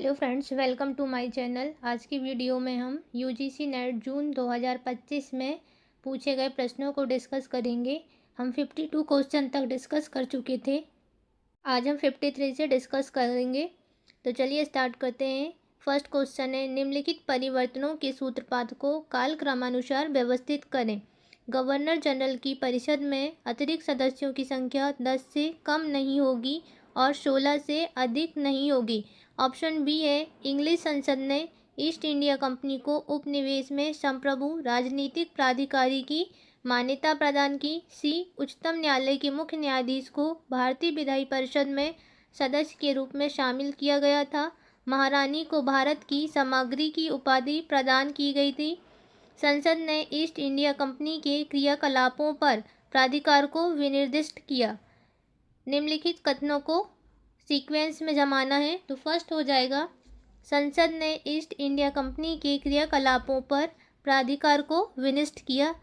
Hello friends, welcome to my channel. आज की video में हम यूजीसी नेट जून 2025 में पूछे गए प्रश्नों को डिस्कस करेंगे। हम 52 क्वेश्चन तक डिस्कस कर चुके थे। आज हम 53 से डिस्कस करेंगे। तो चलिए स्टार्ट करते हैं। फर्स्ट क्वेश्चन है, निम्नलिखित परिवर्तनों के सूत्रपात को कालक्रमानुसार व्यवस्थित करें। गवर्नर जनरल की परिषद में अतिरिक्त सदस्यों की संख्या 10 से कम नहीं होगी और 16 से अधिक नहीं होगी। ऑप्शन बी है, इंग्लिश संसद ने ईस्ट इंडिया कंपनी को उपनिवेश में संप्रभु राजनीतिक प्राधिकारी की मान्यता प्रदान की। सी, उच्चतम न्यायालय के मुख्य न्यायाधीश को भारतीय विधायी परिषद में सदस्य के रूप में शामिल किया गया था। महारानी को भारत की सामग्री की उपाधि प्रदान की गई थी। संसद ने ईस्ट इंडिया कंपनी के क्रियाकलापों पर प्राधिकार को विनिर्दिष्ट किया। निम्नलिखित कथनों को सीक्वेंस में जमाना है। तो फर्स्ट हो जाएगा, संसद ने ईस्ट इंडिया कंपनी के क्रियाकलापों पर प्राधिकार को विनिष्ट किया,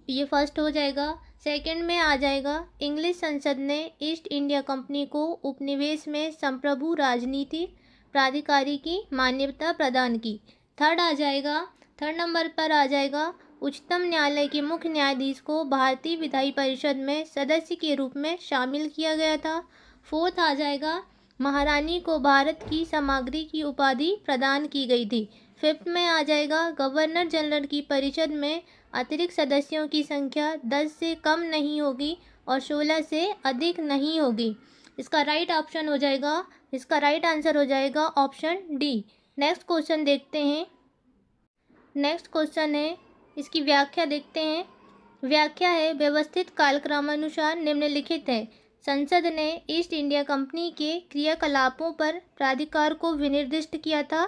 ये फर्स्ट हो जाएगा। सेकंड में आ जाएगा, इंग्लिश संसद ने ईस्ट इंडिया कंपनी को उपनिवेश में संप्रभु राजनीतिक प्राधिकारी की मान्यता प्रदान की। थर्ड आ जाएगा, थर्ड नंबर पर आ जाएगा, उच्चतम न्यायालय के मुख्य न्यायाधीश को भारतीय विधायी परिषद में सदस्य के रूप में शामिल किया गया था। फोर्थ आ जाएगा, महारानी को भारत की सामग्री की उपाधि प्रदान की गई थी। फिफ्थ में आ जाएगा, गवर्नर जनरल की परिषद में अतिरिक्त सदस्यों की संख्या 10 से कम नहीं होगी और 16 से अधिक नहीं होगी। इसका राइट ऑप्शन हो जाएगा, इसका राइट आंसर हो जाएगा ऑप्शन डी। नेक्स्ट क्वेश्चन देखते हैं। नेक्स्ट क्वेश्चन है, इसकी व्याख्या देखते हैं। व्याख्या है, व्यवस्थित कालक्रमानुसार निम्नलिखित है। संसद ने ईस्ट इंडिया कंपनी के क्रियाकलापों पर प्राधिकार को विनिर्दिष्ट किया था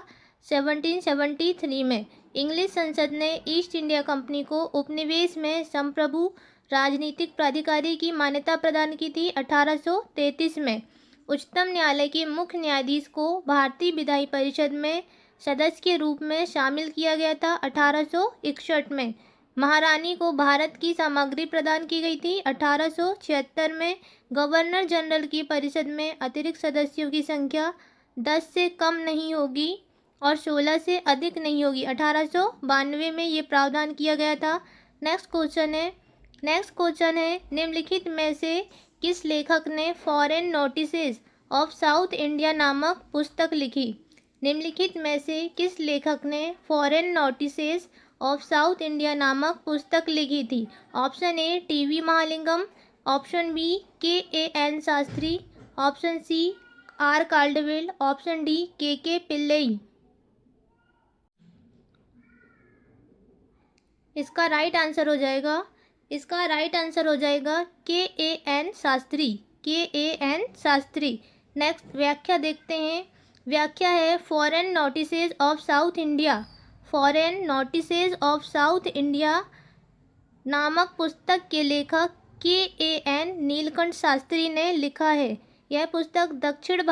1773 में। इंग्लिश संसद ने ईस्ट इंडिया कंपनी को उपनिवेश में संप्रभु राजनीतिक प्राधिकारी की मान्यता प्रदान की थी 1833 में। उच्चतम न्यायालय के मुख्य न्यायाधीश को भारतीय विधायी परिषद में सदस्य के रूप में शामिल किया गया था 1861 में। महारानी को भारत की सामग्री प्रदान की गई थी 1876 में। गवर्नर जनरल की परिषद में अतिरिक्त सदस्यों की संख्या 10 से कम नहीं होगी और 16 से अधिक नहीं होगी। 1892 में ये प्रावधान किया गया था। नेक्स्ट क्वेश्चन है, निम्नलिखित में से किस लेखक ने foreign notices of South India नामक पुस्तक लिखी। निम्नलिखित में से किस लेखक ने foreign notices of South India नामक पुस्तक लिखी थी। Option A, TV Mahalingam, option B, KAN Shastri, option C, R Caldwell, option D, KK Pillai. इसका राइट आंसर हो जाएगा, इसका राइट आंसर हो जाएगा KAN Shastri, KAN Shastri. Next व्याख्या देखते हैं। व्याख्या है, foreign notices of South India, foreign notices of South India नामक पुस्तक के लेखक KAN नीलकंठ शास्त्री ने लिखा है। यह पुस्तक दक्षिण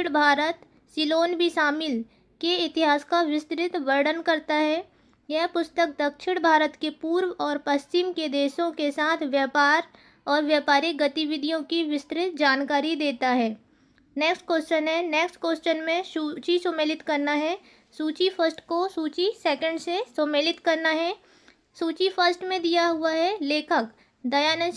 भारत, सिलोन भी शामिल के इतिहास का विस्तृत वर्णन करता है। यह पुस्तक दक्षिण भारत के पूर्व और पश्चिम के देशों के साथ व्यापार और व्यापारिक गतिविधियों की विस्तृत जानकारी देता है। नेक्स्ट क्वेश्चन है, नेक्स्ट क्वेश्चन में सूची सुमेलित करना है। सूची फर्स्ट को सूची सेकंड से सुमेलित करना है। सूची फर्स्ट में दिया हुआ है, लेखक दयानंद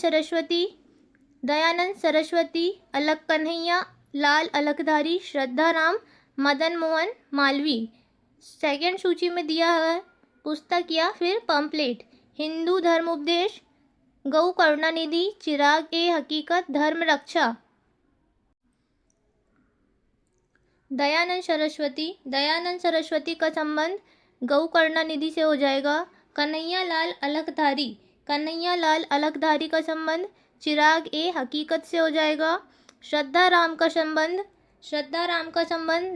सरस्वती, अलग कन्हैया लाल अलकधारी, श्रद्धाराम, मदन मोहन मालवीय। सेकंड सूची में दिया है पुस्तक या फिर पंपलेट, हिंदू धर्म उपदेश, गौ करुणानिधि, चिराग ए हकीकत, धर्म रक्षा। दयानंद सरस्वती का संबंध गौ करुणानिधि से हो जाएगा। कन्हैया लाल अलकधारी का संबंध चिराग ए हकीकत से हो जाएगा। श्रद्धाराम का संबंध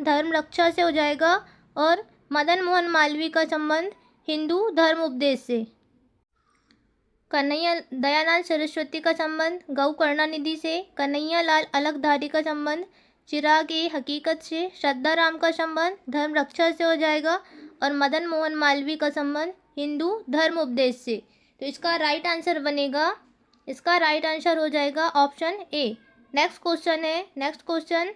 धर्म रक्षा से हो जाएगा। और मदन मोहन मालवीय का संबंध हिंदू धर्म उपदेश से। दयानंद सरस्वती का संबंध गौ करुणानिधि से, कन्हैया लाल अलकधारी का संबंध चिराग ए हकीकत से, श्रद्धाराम का संबंध धर्म रक्षा से हो जाएगा और मदन मोहन मालवीय का संबंध हिंदू धर्म उपदेश से। तो इसका राइट आंसर बनेगा, इसका राइट आंसर हो जाएगा ऑप्शन ए। नेक्स्ट क्वेश्चन है, नेक्स्ट क्वेश्चन,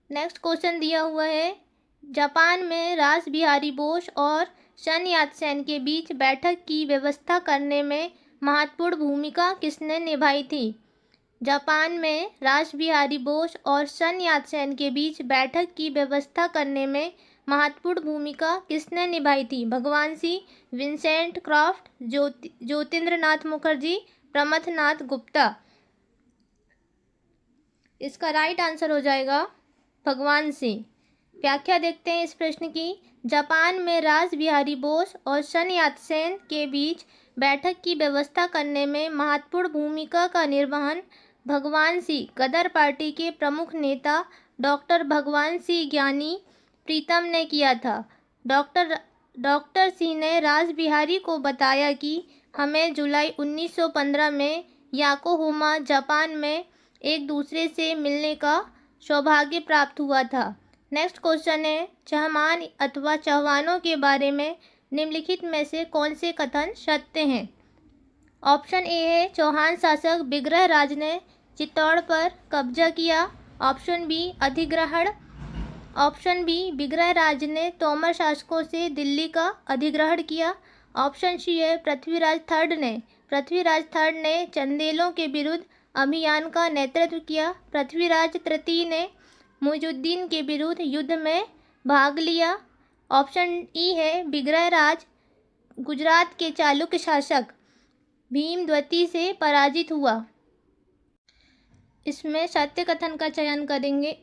नेक्स्ट क्वेश्चन दिया हुआ है, जापान में रास बिहारी बोस और सन यात सेन के बीच बैठक की व्यवस्था करने में महत्वपूर्ण भूमिका किसने निभाई थी? जापान में रास बिहारी बोस और सन यात सेन के बीच बैठक की व्यवस्था करने में महत्वपूर्ण भूमिका किसने निभाई थी? भगवान सिंह, विंसेंट क्रॉफ्ट, ज्योतिन्द्र नाथ मुखर्जी, प्रमथ नाथ गुप्ता। इसका राइट आंसर हो जाएगा भगवान सिंह। व्याख्या देखते हैं इस प्रश्न की। जापान में रास बिहारी बोस और सन यात सेन के बीच बैठक की व्यवस्था करने में महत्वपूर्ण भूमिका का निर्वहन भगवान सिंह, गदर पार्टी के प्रमुख नेता डॉक्टर भगवान सिंह ज्ञानी प्रीतम ने किया था। डॉक्टर सिंह ने रास बिहारी को बताया कि हमें जुलाई 1915 में याकोहामा, जापान में एक दूसरे से मिलने का सौभाग्य प्राप्त हुआ था। नेक्स्ट क्वेश्चन है, चहमान अथवा चौहानों के बारे में निम्नलिखित में से कौन से कथन सत्य हैं? ऑप्शन ए है, चौहान शासक विग्रहराज ने चित्तौड़ पर कब्जा किया। ऑप्शन बी, अधिग्रहण। ऑप्शन बी, विग्रहराज ने तोमर शासकों से दिल्ली का अधिग्रहण किया। ऑप्शन सी है, पृथ्वीराज थर्ड ने चंदेलों के विरुद्ध अभियान का नेतृत्व किया। पृथ्वीराज तृतीय ने मुइजुद्दीन के विरुद्ध युद्ध में भाग लिया। ऑप्शन ई है, विग्रहराज गुजरात के चालुक्य शासक भीमद्वती से पराजित हुआ। इसमें सत्य कथन का चयन करेंगे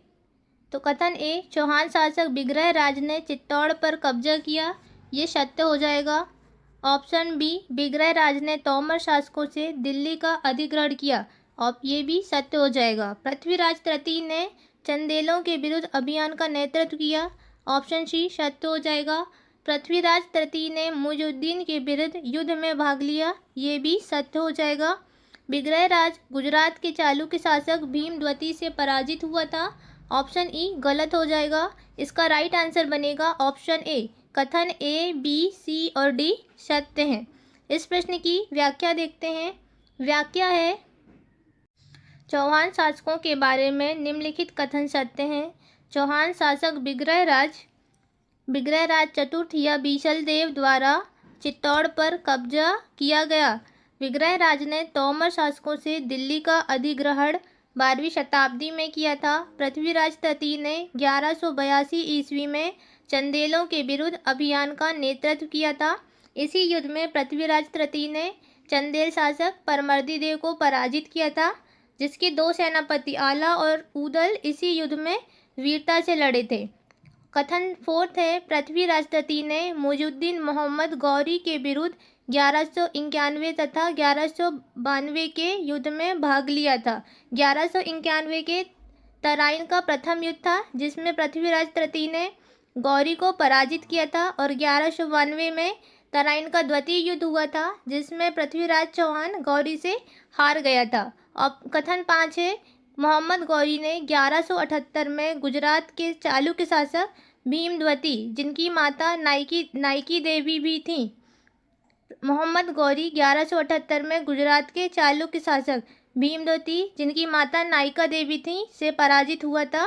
तो कथन ए, चौहान शासक विग्रहराज ने चित्तौड़ पर कब्जा किया, ये सत्य हो जाएगा। ऑप्शन बी, विग्रहराज ने तोमर शासकों से दिल्ली का अधिग्रहण किया, और ये भी सत्य हो जाएगा। पृथ्वीराज तृतीय ने चंदेलों के विरुद्ध अभियान का नेतृत्व किया। ऑप्शन सी सत्य हो जाएगा। पृथ्वीराज तृतीय ने मुइजुद्दीन के विरुद्ध युद्ध में भाग लिया, ये भी सत्य हो जाएगा। विग्रहराज गुजरात के चालुक्य शासक भीमद्वती से पराजित हुआ था। ऑप्शन ई गलत हो जाएगा। इसका राइट आंसर बनेगा ऑप्शन ए। कथन ए, बी, सी और डी सत्य हैं। इस प्रश्न की व्याख्या देखते हैं। व्याख्या है, चौहान शासकों के बारे में निम्नलिखित कथन सत्य हैं। चौहान शासक विग्रहराज चतुर्थ या बीसलदेव द्वारा चित्तौड़ पर कब्जा किया गया। विग्रहराज ने तोमर शासकों से दिल्ली का अधिग्रहण 12वीं शताब्दी में किया था। पृथ्वीराज तृतीय ने 1182 ईस्वी में चंदेलों के विरुद्ध अभियान का नेतृत्व किया था। इसी युद्ध में पृथ्वीराज तृतीय ने चंदेल शासक परमर्दी को पराजित किया था, जिसके 2 सेनापति आला और ऊदल इसी युद्ध में वीरता से लड़े थे। कथन फोर्थ है, पृथ्वीराज तृतीय ने मुइजुद्दीन मोहम्मद गौरी के विरुद्ध 1191 तथा 1192 के युद्ध में भाग लिया था। 1191 के तराइन का प्रथम युद्ध था, जिसमें पृथ्वीराज तृतीय ने गौरी को पराजित किया था, और 1192 में तराइन का द्वितीय युद्ध हुआ था, जिसमें पृथ्वीराज चौहान गौरी से हार गया था। अब कथन 5 है, मोहम्मद गौरी ने 1178 में गुजरात के चालुक्य शासक भीमद्वती, जिनकी माता नाइकी देवी भी थी, मोहम्मद गौरी 1178 में गुजरात के चालुक्य शासक भीमद्वती, जिनकी माता नायिका देवी थी, से पराजित हुआ था।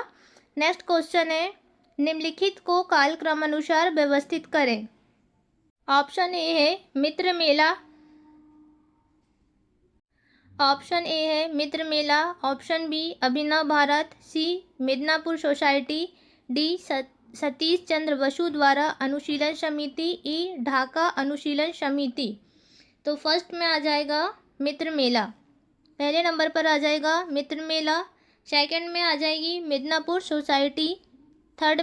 नेक्स्ट क्वेश्चन है, निम्नलिखित को कालक्रमानुसार व्यवस्थित करें। ऑप्शन ए है मित्र मेला। ऑप्शन ए है मित्र मेला। ऑप्शन बी अभिनव भारत। सी मिदनापुर सोसाइटी। डी सतीश चंद्र बसु द्वारा अनुशीलन समिति। ई ढाका अनुशीलन समिति। तो फर्स्ट में आ जाएगा मित्र मेला, पहले नंबर पर आ जाएगा मित्र मेला। सेकंड में आ जाएगी मिदनापुर सोसाइटी। थर्ड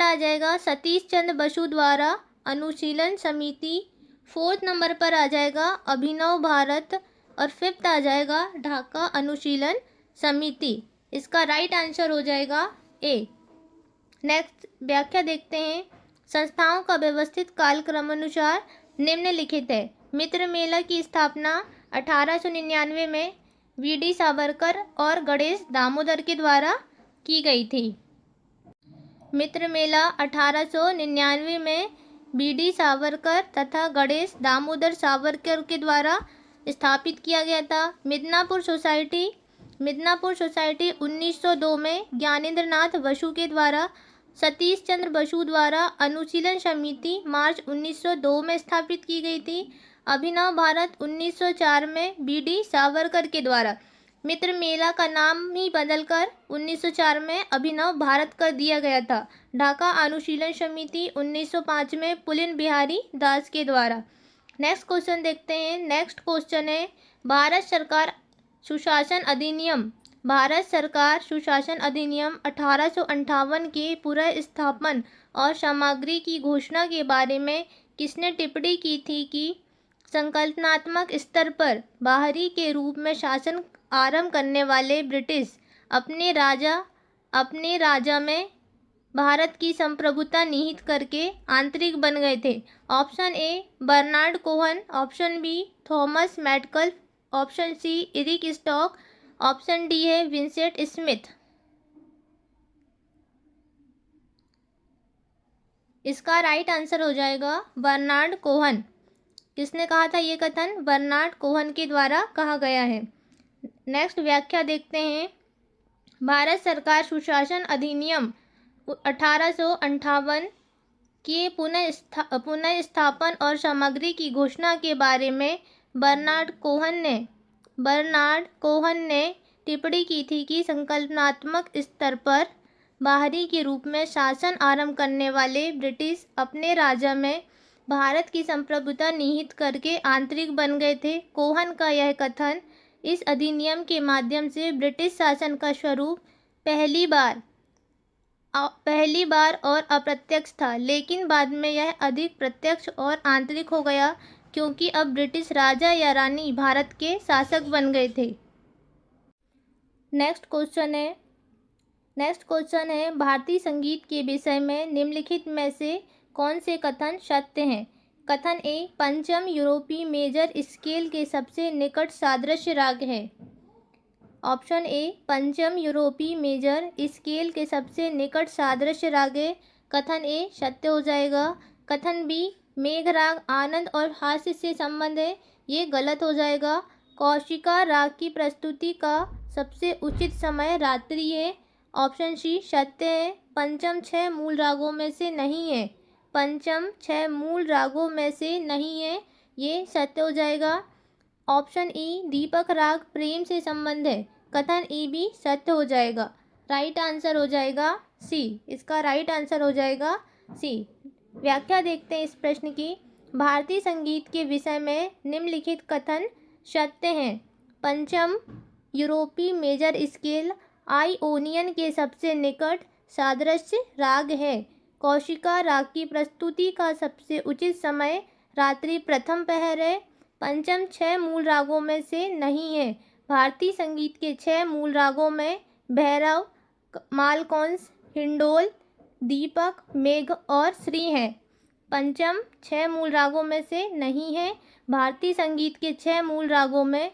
आ जाएगा सतीश चंद्र बसु द्वारा अनुशीलन समिति। फोर्थ नंबर पर आ जाएगा अभिनव भारत, और फिफ्थ आ जाएगा ढाका अनुशीलन समिति। इसका राइट आंसर हो जाएगा ए। नेक्स्ट व्याख्या देखते हैं। संस्थाओं का व्यवस्थित कालक्रमानुसार निम्नलिखित है। मित्र मेला की स्थापना 1899 में वी.डी. सावरकर और गणेश दामोदर के द्वारा की गई थी। मित्र मेला 1899 में वी.डी. सावरकर तथा गणेश दामोदर सावरकर के द्वारा स्थापित किया गया था। मिदनापुर सोसाइटी मिदनापुर सोसाइटी 1902 में ज्ञानेंद्र नाथ बसु के द्वारा, सतीश चंद्र बसु द्वारा अनुशीलन समिति मार्च 1902 में स्थापित की गई थी। अभिनव भारत 1904 में बीडी सावरकर के द्वारा। मित्र मेला का नाम ही बदलकर 1904 में अभिनव भारत कर दिया गया था। ढाका अनुशीलन समिति 1905 में पुलिन बिहारी दास के द्वारा। नेक्स्ट क्वेश्चन देखते हैं। नेक्स्ट क्वेश्चन है भारत सरकार सुशासन अधिनियम। भारत सरकार सुशासन अधिनियम 1858 के पुनर्स्थापन और सामग्री की घोषणा के बारे में किसने टिप्पणी की थी कि संकल्पनात्मक स्तर पर बाहरी के रूप में शासन आरंभ करने वाले ब्रिटिश अपने राजा में भारत की संप्रभुता निहित करके आंतरिक बन गए थे। Option A Bernard Cohn, option B Thomas Metcalf, option C Eric Stokes, option D है विंसेंट स्मिथ। इसका राइट आंसर हो जाएगा बर्नार्ड कोहन। किसने कहा था ये कथन? बर्नार्ड कोहन के द्वारा कहा गया है। नेक्स्ट व्याख्या देखते हैं। भारत सरकार सुशासन अधिनियम 1858 के पुनर्स्थापन और सामग्री की घोषणा के बारे में बर्नार्ड कोहन ने टिप्पणी की थी कि संकल्पनात्मक स्तर पर बाहरी के रूप में शासन आरंभ करने वाले ब्रिटिश अपने राजा में भारत की संप्रभुता निहित करके आंतरिक बन गए थे। कोहन का यह कथन इस अधिनियम के माध्यम से ब्रिटिश शासन का स्वरूप पहली बार और अप्रत्यक्ष था, लेकिन बाद में यह अधिक प्रत्यक्ष और आंतरिक हो गया क्योंकि अब ब्रिटिश राजा या रानी भारत के शासक बन गए थे। नेक्स्ट क्वेश्चन है भारतीय संगीत के विषय में निम्नलिखित में से कौन से कथन सत्य हैं? कथन ए पंचम यूरोपीय मेजर स्केल के सबसे निकट सादृश्य राग है। ऑप्शन ए पंचम यूरोपीय मेजर स्केल के सबसे निकट सादृश्य राग है। कथन ए सत्य हो जाएगा। कथन बी मेघ राग आनंद और हास्य से संबंध है, ये गलत हो जाएगा। कौशिका राग की प्रस्तुति का सबसे उचित समय रात्रि है। ऑप्शन सी सत्य है। पंचम 6 मूल रागों में से नहीं है। पंचम 6 मूल रागों में से नहीं है, ये सत्य हो जाएगा। ऑप्शन ई दीपक राग प्रेम से संबंध है। कथन ई भी सत्य हो जाएगा। राइट आंसर हो जाएगा सी। इसका राइट आंसर हो जाएगा सी। व्याख्या देखते हैं इस प्रश्न की। भारतीय संगीत के विषय में निम्नलिखित कथन सत्य हैं। पंचम यूरोपीय मेजर स्केल आइओनियन के सबसे निकट सादृश्य राग है। कौशिका राग की प्रस्तुति का सबसे उचित समय रात्रि प्रथम पहर है। पंचम 6 मूल रागों में से नहीं है। भारतीय संगीत के 6 मूल रागों में भैरव, मालकौंस, हिंडोल, दीपक, मेघ और श्री हैं। पंचम 6 मूल रागों में से नहीं है। भारतीय संगीत के 6 मूल रागों में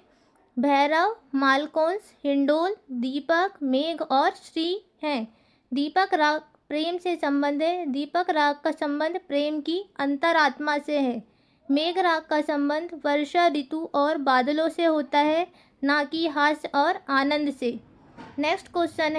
भैरव, मालकौंस, हिंडोल, दीपक, मेघ और श्री हैं। दीपक राग प्रेम से संबंध है। दीपक राग का संबंध प्रेम की अंतरात्मा से है। मेघ राग का संबंध वर्षा ऋतु और बादलों से होता है, ना कि हास्य और आनंद से। नेक्स्ट क्वेश्चन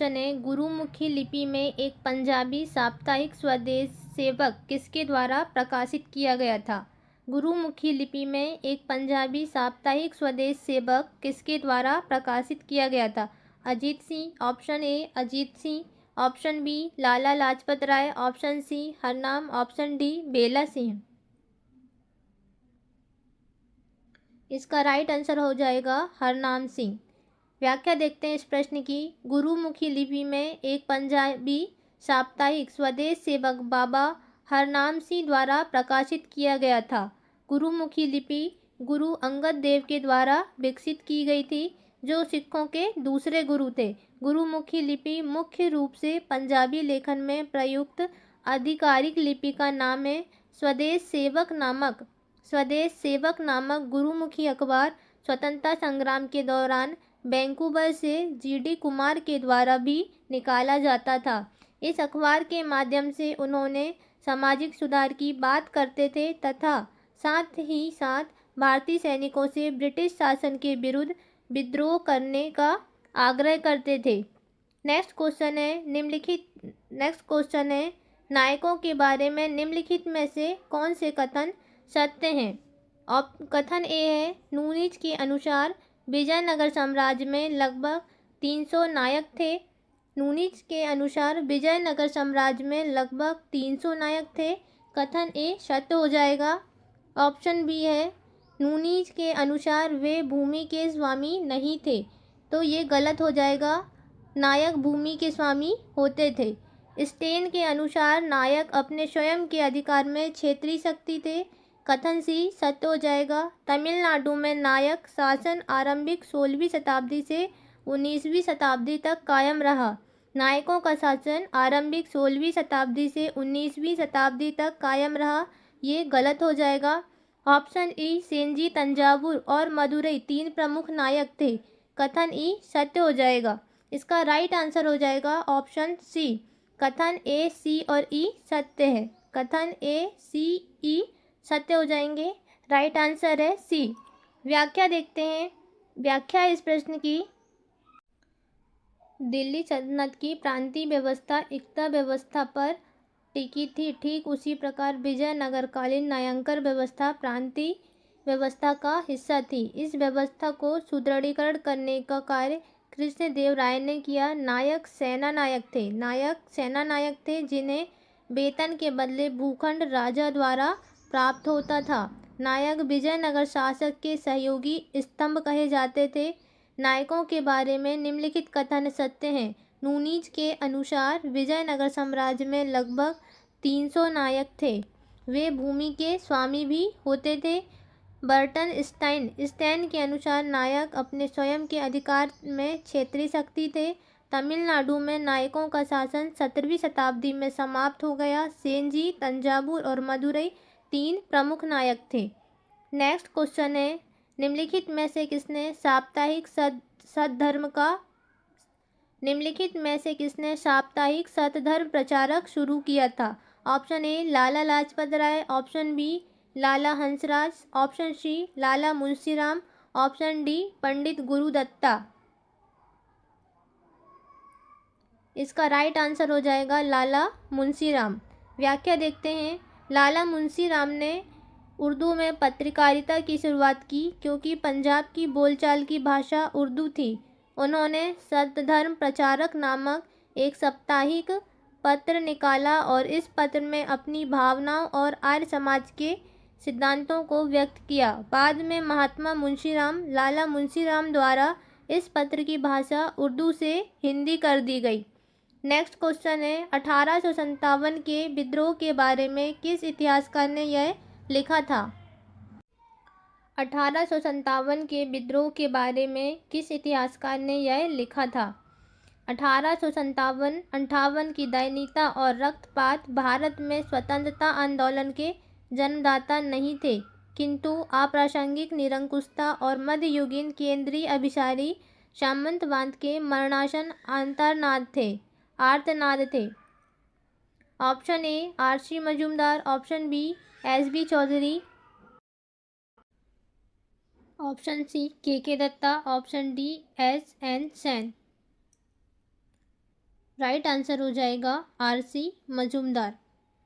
है गुरुमुखी लिपि में एक पंजाबी साप्ताहिक स्वदेश सेवक किसके द्वारा प्रकाशित किया गया था? गुरुमुखी लिपि में एक पंजाबी साप्ताहिक स्वदेश सेवक किसके द्वारा प्रकाशित किया गया था? Ajit Singh. Option A Ajit Singh, option B Lala Lajpat Rai, option C Harnam, option D Bela Singh. इसका राइट आंसर हो जाएगा हरनाम सिंह। व्याख्या देखते हैं इस प्रश्न की। गुरुमुखी लिपि में एक पंजाबी साप्ताहिक स्वदेश सेवक बाबा हरनाम सिंह द्वारा प्रकाशित किया गया था। गुरुमुखी लिपि गुरु अंगद देव के द्वारा विकसित की गई थी, जो सिखों के दूसरे गुरु थे। गुरुमुखी लिपि मुख्य रूप से पंजाबी लेखन में प्रयुक्त आधिकारिक लिपि का नाम है। स्वदेश सेवक नामक गुरुमुखी अखबार स्वतंत्रता संग्राम के दौरान वैंकूवर से जीडी कुमार के द्वारा भी निकाला जाता था। इस अखबार के माध्यम से उन्होंने सामाजिक सुधार की बात करते थे तथा साथ ही साथ भारतीय सैनिकों से ब्रिटिश शासन के विरुद्ध विद्रोह करने का आग्रह करते थे। नेक्स्ट क्वेश्चन है नायकों के बारे में निम्नलिखित में से कौन से कथन सत्य हैं। कथन ए है, नूनिज के अनुसार विजयनगर साम्राज्य में लगभग 300 नायक थे। नूनिज के अनुसार विजयनगर साम्राज्य में लगभग 300 नायक थे। कथन ए सत्य हो जाएगा। ऑप्शन बी है, नूनिज के अनुसार वे भूमि के स्वामी नहीं थे, तो ये गलत हो जाएगा। नायक भूमि के स्वामी होते थे। स्टेन के अनुसार नायक अपने स्वयं के अधिकार में क्षेत्रीय शक्ति थे। कथन सी सत्य हो जाएगा। तमिलनाडु में नायक शासन आरंभिक 16वीं शताब्दी से 19वीं शताब्दी तक कायम रहा। नायकों का शासन आरंभिक 16वीं शताब्दी से 19वीं शताब्दी तक कायम रहा, ये गलत हो जाएगा। ऑप्शन ई, सेंजी, तंजावुर और मदुरई 3 प्रमुख नायक थे। कथन ई सत्य हो जाएगा। इसका राइट आंसर हो जाएगा ऑप्शन सी। कथन ए, सी और ई सत्य है। कथन ए, सी, ई सत्य हो जाएंगे। राइट आंसर है सी। व्याख्या देखते हैं। व्याख्या इस प्रश्न की, दिल्ली सल्तनत की प्रांतीय व्यवस्था एकता व्यवस्था पर टिकी थी। ठीक उसी प्रकार विजयनगरकालीन न्यायाधिकरण व्यवस्था प्रांतीय व्यवस्था का हिस्सा थी। इस व्यवस्था को सुदृढ़ीकरण करने का कार्य कृष्णदेवराय ने किया। नायक सेना नायक थे जिन्हें वेतन के बदले भूखंड राजा द्वारा प्राप्त होता था। नायक विजयनगर शासक के सहयोगी स्तंभ कहे जाते थे। नायकों के बारे में निम्नलिखित कथन सत्य हैं। नूनिज के अनुसार विजयनगर साम्राज्य में लगभग 300 नायक थे। वे भूमि के स्वामी भी होते थे। बर्टन स्टैन के अनुसार नायक अपने स्वयं के अधिकार में क्षेत्रीय शक्ति थे। तमिलनाडु में नायकों का शासन 17वीं शताब्दी में समाप्त हो गया। सेंजी, तंजावुर और मदुरई 3 प्रमुख नायक थे। नेक्स्ट क्वेश्चन है, निम्नलिखित में से किसने साप्ताहिक सतधर्म प्रचारक शुरू किया था। Option A, Lala Lajpat Rai. Option B, Lala Hansraj. Option C, Lala Munshiram. Option D, Pandit Gurudatta. इसका राइट आंसर हो जाएगा लाला मुंशीराम। व्याख्या देखते हैं। लाला मुंशीराम ने उर्दू में पत्रकारिता की शुरुआत की क्योंकि पंजाब की बोलचाल की भाषा उर्दू थी। उन्होंने सतधर्म प्रचारक नामक एक साप्ताहिक पत्र निकाला और इस पत्र में अपनी भावनाओं और आर्य समाज के सिद्धांतों को व्यक्त किया। बाद में महात्मा मुंशीराम लाला मुंशीराम द्वारा इस पत्र की भाषा उर्दू से हिंदी कर दी गई। नेक्स्ट क्वेश्चन है, 1857 के विद्रोह के बारे में किस इतिहासकार ने यह लिखा था। 1857 के विद्रोह के बारे में किस इतिहासकार ने यह लिखा था। 1857 की दयनीयता और रक्तपात भारत में स्वतंत्रता आंदोलन के जन्मदाता नहीं थे, किंतु अप्रासंगिक निरंकुशता और मध्ययुगीन केंद्रीय अभिसारी सामंतवाद के मरणासन आर्तनाद थे। Option A, RC. Majumdar. Option B, SB. Chaudhuri. Option C, K Datta. Option D, SN. Sen. Right answer हो जाएगा आर.सी. मजूमदार।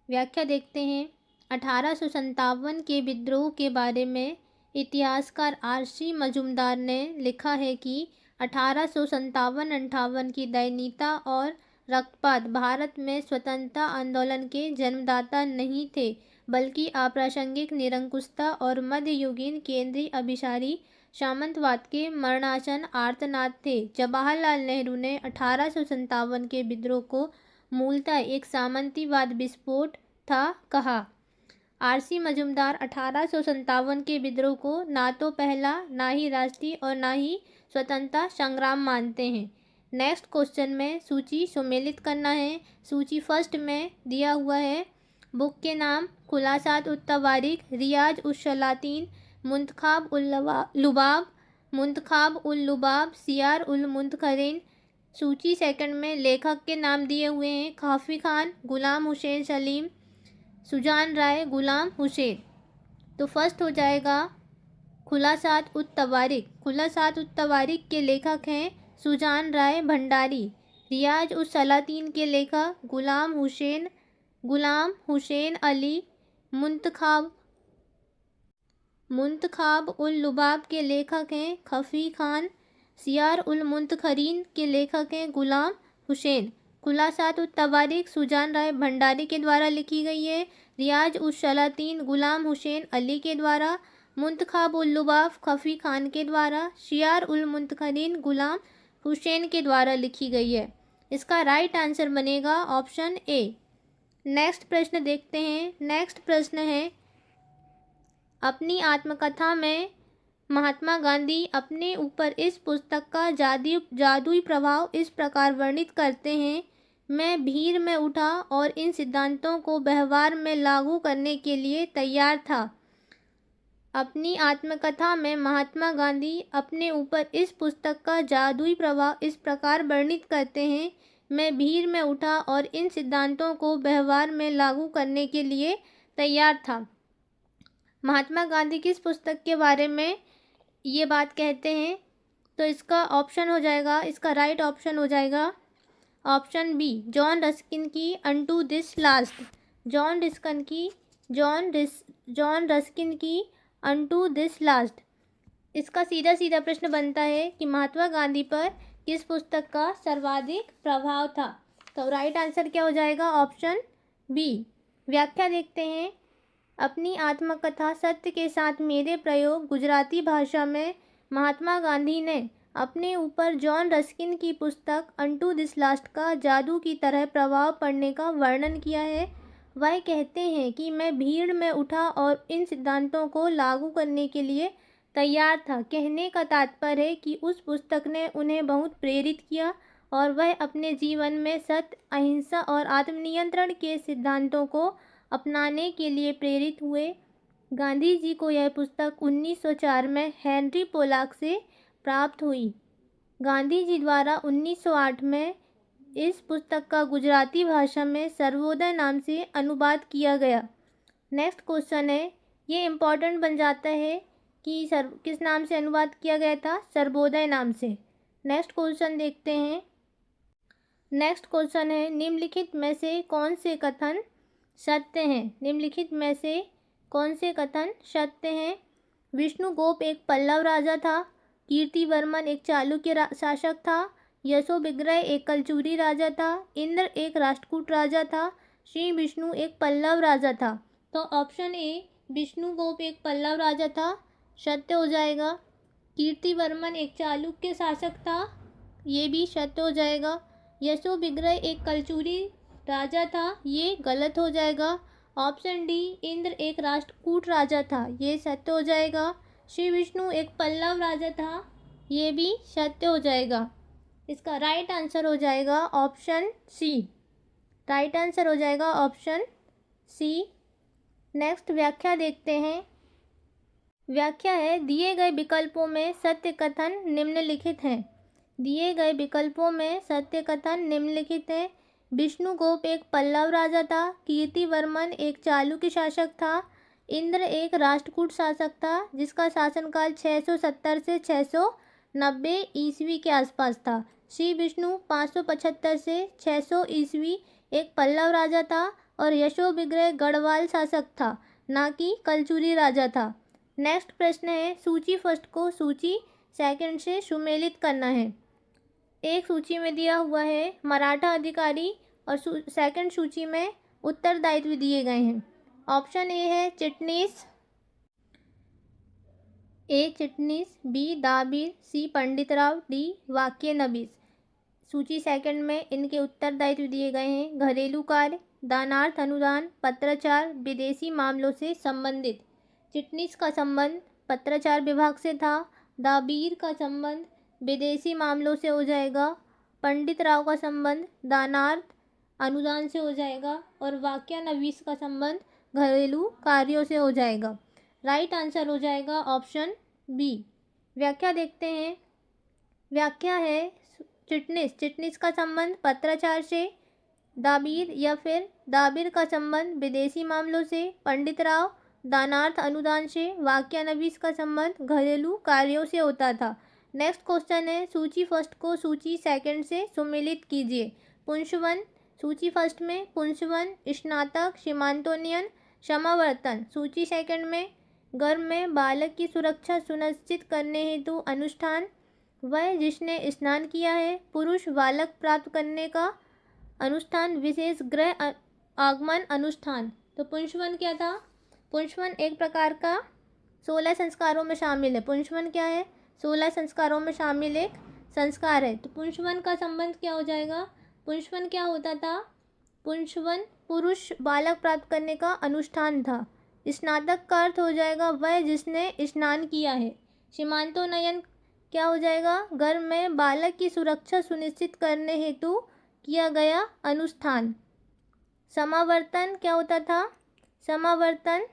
व्याख्या देखते हैं। 1857 के विद्रोह के बारे में इतिहासकार आर.सी. मजूमदार ने लिखा है कि 1857-58 की दयनीयता और रक्तपात भारत में स्वतंत्रता आंदोलन के जन्मदाता नहीं थे, बल्कि अप्रासंगिक निरंकुशता और मध्ययुगीन केंद्रीय अभिसारी सामंतवाद के मरणासन आर्तनाद थे। जवाहरलाल नेहरू ने 1857 के विद्रोह को मूलतः एक सामंतीवाद विस्फोट था कहा। आर.सी. मजूमदार 1857 के विद्रोह को ना तो पहला, ना ही राष्ट्रीय और ना ही स्वतंत्रता संग्राम मानते हैं। नेक्स्ट क्वेश्चन में सूची सुमेलित करना है। सूची फर्स्ट में दिया हुआ है। बुक के नाम, खुलासात उत तवारीख, रियाज उस सलातीन, मुंतखाब उल लुबाब, सियार उल मुंतखरीन। सूची सेकंड में लेखक के नाम दिए हुए हैं। काफ़ी खान, गुलाम हुसैन सलीम, सुजान राय, गुलाम हुसैन। तो फर्स्ट हो जाएगा खुलासात उत तवारिक। खुलासात उत तवारिक के लेखक हैं सुजान राय भंडारी। रियाज उस सलातीन के लेखक गुलाम हुसैन अली मुंतखाब उल लुबाब के लेखक हैं खफी खान। सियार उल मुंतखरीन के लेखक हैं गुलाम हुसैन। खुलासात उत तवारिक सुजान राय भंडारी के द्वारा लिखी गई है। रियाज उस सलातीन गुलाम हुसैन अली के द्वारा। मुंतखाब उल लुबाब खफी खान के द्वारा। शियार उल मुंतखरीन गुलाम हुसैन के द्वारा लिखी गई है। इसका राइट आंसर बनेगा ऑप्शन ए। नेक्स्ट प्रश्न देखते हैं। नेक्स्ट प्रश्न है, अपनी आत्मकथा में महात्मा गांधी अपने ऊपर इस पुस्तक का जादुई प्रभाव इस प्रकार वर्णित करते हैं। मैं भीड़ में उठा और इन सिद्धांतों को व्यवहार में लागू करने के लिए तैयार था। अपनी आत्मकथा में महात्मा गांधी अपने ऊपर इस पुस्तक का जादुई प्रभाव इस प्रकार वर्णित करते हैं। मैं भीड़ में उठा और इन सिद्धांतों को व्यवहार में लागू करने के लिए तैयार था। महात्मा गांधी किस पुस्तक के बारे में ये बात कहते हैं? तो इसका ऑप्शन हो जाएगा, इसका राइट ऑप्शन हो जाएगा ऑप्शन बी, जॉन रस्किन की unto this last. John Ruskin की अनटू दिस लास्ट। इसका सीधा सीधा प्रश्न बनता है कि महात्मा गांधी पर किस पुस्तक का सर्वाधिक प्रभाव था? तो राइट आंसर क्या हो जाएगा? Option B. व्याख्या देखते हैं। अपनी आत्मकथा सत्य के साथ मेरे प्रयोग गुजराती भाषा में महात्मा गांधी ने अपने ऊपर जॉन रस्किन की पुस्तक अनटू दिस लास्ट का जादू की तरह प्रभाव पड़ने का वर्णन किया है। वह कहते हैं कि मैं भीड़ में उठा और इन सिद्धांतों को लागू करने के लिए तैयार था। कहने का तात्पर्य है कि उस पुस्तक ने उन्हें बहुत प्रेरित किया और वह अपने जीवन में सत्य, अहिंसा और आत्मनियंत्रण के सिद्धांतों को अपनाने के लिए प्रेरित हुए। गांधी जी को यह पुस्तक 1904 में हेनरी पोलाक से प्राप्त हुई। गांधी जी द्वारा 1908 में इस पुस्तक का गुजराती भाषा में सर्वोदय नाम से अनुवाद किया गया। नेक्स्ट क्वेश्चन है, ये इम्पॉर्टेंट बन जाता है कि किस नाम से अनुवाद किया गया था? सर्वोदय नाम से। नेक्स्ट क्वेश्चन देखते हैं। नेक्स्ट क्वेश्चन है, निम्नलिखित में से कौन से कथन सत्य हैं? निम्नलिखित में से कौन से कथन सत्य हैं? विष्णुगोप एक पल्लव राजा था। कीर्तिवर्मन एक चालुक्य शासक था। यशोविग्रह एक कलचुरी राजा था। इंद्र एक राष्ट्रकूट राजा था। श्री विष्णु एक पल्लव राजा था। तो ऑप्शन ए, विष्णुगोप एक पल्लव राजा था, सत्य हो जाएगा। कीर्तिवर्मन एक चालुक्य शासक था, ये भी सत्य हो जाएगा। यशोविग्रह एक कलचुरी राजा था, ये गलत हो जाएगा। ऑप्शन डी, इंद्र एक राष्ट्रकूट राजा था, ये सत्य हो जाएगा। श्री विष्णु एक पल्लव राजा था, ये भी सत्य हो जाएगा। इसका राइट आंसर हो जाएगा ऑप्शन सी। राइट आंसर हो जाएगा ऑप्शन सी। नेक्स्ट व्याख्या देखते हैं। व्याख्या है, दिए गए विकल्पों में सत्य कथन निम्नलिखित हैं। दिए गए विकल्पों में सत्य कथन निम्नलिखित है। विष्णुगोप एक पल्लव राजा था। कीर्तिवर्मन एक चालुक्य शासक था। इंद्र एक राष्ट्रकूट शासक था जिसका शासनकाल 670 से 690 ईस्वी के आसपास था। श्री विष्णु 575 से 600 ईस्वी एक पल्लव राजा था और यशोविग्रह गढ़वाल शासक था, ना कि कलचुरी राजा था। नेक्स्ट प्रश्न है, सूची फर्स्ट को सूची सेकंड से सुमेलित करना है। एक सूची में दिया हुआ है मराठा अधिकारी और सेकंड सूची में उत्तरदायित्व दिए गए हैं। ऑप्शन ए है चिटनीस, ए चिटनीस, बी दाबीर, सी पंडितराव, डी वाक्यनबीस। सूची सेकंड में इनके उत्तरदायित्व दिए गए हैं घरेलू कार्य, दानार्थ अनुदान, पत्राचार, विदेशी मामलों से संबंधित। चिटनीस का संबंध पत्राचार विभाग से था। दाबीर का संबंध विदेशी मामलों से हो जाएगा। पंडित राव का संबंध दानार्थ अनुदान से हो जाएगा और वाक्यानबीस का संबंध घरेलू कार्यों से हो जाएगा। राइट आंसर हो जाएगा ऑप्शन बी। व्याख्या देखते हैं। व्याख्या है, चिटनीस का संबंध पत्राचार से, दाबीर या फिर दाबीर का संबंध विदेशी मामलों से, पंडित राव दानार्थ अनुदान से, वाक्यान्वयन का संबंध घरेलू कार्यों से होता था। नेक्स्ट क्वेश्चन है, सूची फर्स्ट को सूची सेकंड से सुमेलित कीजिए। पुंसवन, सूची फर्स्ट में पुंसवन, स्नातक, सीमांतोन्नयन, समावर्तन। सूची सेकंड में गर्भ में बालक की सुरक्षा सुनिश्चित करने हेतु अनुष्ठान, वह जिसने स्नान किया है, पुरुष बालक प्राप्त करने का अनुष्ठान, विशेष गृह आगमन अनुष्ठान। तो पुंसवन क्या था? पुंसवन एक प्रकार का 16 संस्कारों में शामिल है। पुंसवन क्या है? 16 संस्कारों में शामिल एक संस्कार है। तो पुंसवन का संबंध क्या हो जाएगा? पुंसवन क्या होता था? पुंसवन पुरुष बालक प्राप्त करने का अनुष्ठान था। स्नातक का अर्थ हो जाएगा वह जिसने स्नान किया है। सीमांतोन्नयन क्या हो जाएगा? गर्भ में बालक की सुरक्षा सुनिश्चित करने हेतु किया गया अनुष्ठान। समावर्तन क्या होता था? समावर्तन,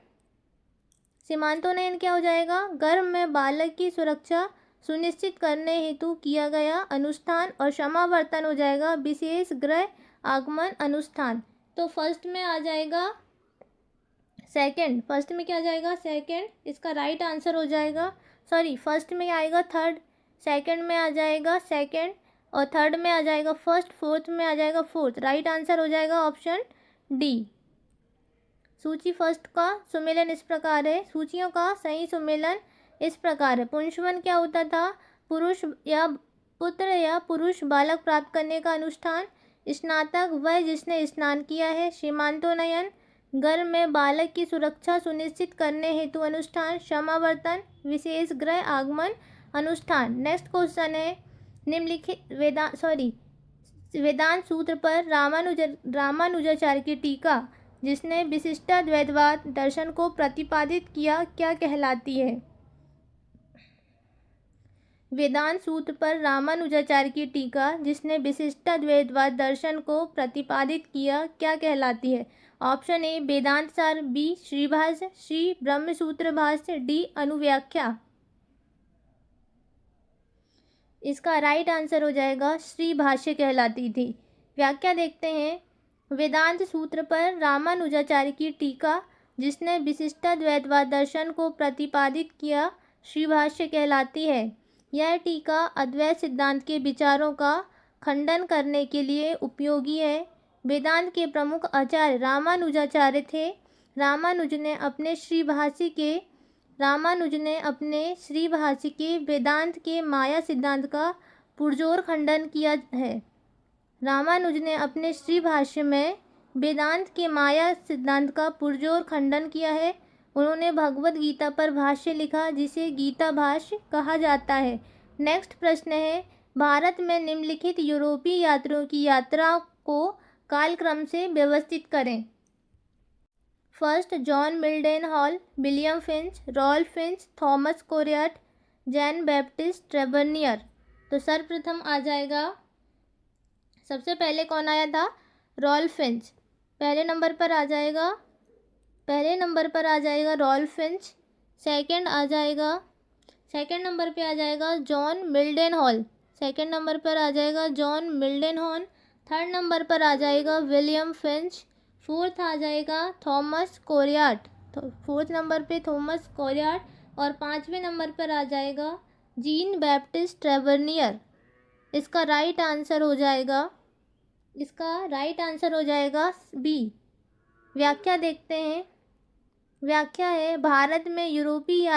सीमांतोन्नयन क्या हो जाएगा? गर्भ में बालक की सुरक्षा सुनिश्चित करने हेतु किया गया अनुष्ठान। और समावर्तन हो जाएगा विशेष गृह आगमन अनुष्ठान। तो फर्स्ट में आ जाएगा सेकंड। फर्स्ट में क्या आ जाएगा? सेकंड। इसका राइट आंसर हो जाएगा, सॉरी फर्स्ट में आएगा थर्ड, सेकंड में आ जाएगा सेकंड, और थर्ड में आ जाएगा फर्स्ट, फोर्थ में आ जाएगा फोर्थ। राइट आंसर हो जाएगा ऑप्शन डी। सूची फर्स्ट का सुमेलन इस प्रकार है। सूचियों का सही सुमेलन इस प्रकार है। पुंसवन क्या होता था? पुरुष या पुत्र या पुरुष बालक प्राप्त करने का अनुष्ठान। स्नातक वह जिसने स्नान किया है। सीमांतोन्नयन गर्भ में बालक की सुरक्षा सुनिश्चित करने हेतु अनुष्ठान। समावर्तन विशेष गृह आगमन अनुष्ठान। नेक्स्ट क्वेश्चन है, निम्नलिखित वेदांत सूत्र पर रामानुजाचार्य की टीका जिसने विशिष्टाद्वैतवाद दर्शन को प्रतिपादित किया क्या कहलाती है? वेदांत सूत्र पर रामानुजाचार्य की टीका जिसने विशिष्टाद्वैतवाद दर्शन को प्रतिपादित किया क्या कहलाती है? ऑप्शन ए वेदांत सार, बी श्रीभाष्य, सी ब्रह्मसूत्र भाष्य, डी अनुव्याख्या। इसका राइट आंसर हो जाएगा श्री भाष्य कहलाती थी। व्याख्या देखते हैं। वेदांत सूत्र पर रामानुजाचार्य की टीका जिसने विशिष्टाद्वैतवाद दर्शन को प्रतिपादित किया श्री भाष्य कहलाती है। यह टीका अद्वैत सिद्धांत के विचारों का खंडन करने के लिए उपयोगी है। वेदांत के प्रमुख आचार्य रामानुजाचार्य थे। रामानुज ने अपने श्री भाष्य के वेदांत के माया सिद्धांत का पुरजोर खंडन किया है। रामानुज ने अपने श्री भाष्य में वेदांत के माया सिद्धांत का पुरजोर खंडन किया है। उन्होंने भगवद गीता पर भाष्य लिखा जिसे गीता भाष्य कहा जाता है। नेक्स्ट प्रश्न है, भारत में निम्नलिखित यूरोपीय यात्रियों की यात्रा को कालक्रम से व्यवस्थित करें। First, John Mildenhall, William Finch, Ralph Finch, Thomas Coryat, Jean Baptiste Tavernier. तो सर्वप्रथम आ जाएगा, सबसे पहले कौन आया था? Rolf Finch. पहले नंबर पर आ जाएगा रॉल्फ फिंच। सेकंड नंबर पे आ जाएगा जॉन मिल्डन हॉल। सेकंड नंबर पर आ जाएगा जॉन मिल्डन हॉल। थर्ड नंबर पर आ जाएगा विलियम फिंच। फोर्थ आ जाएगा थॉमस कोरियाट। फोर्थ नंबर पे थॉमस कोरियाट। और पाँचवें नंबर पर आ जाएगा जीन बैप्टिस्ट ट्रेवर्नियर। इसका राइट आंसर हो जाएगा बी। व्याख्या देखते हैं। व्याख्या है, भारत में यूरोपीय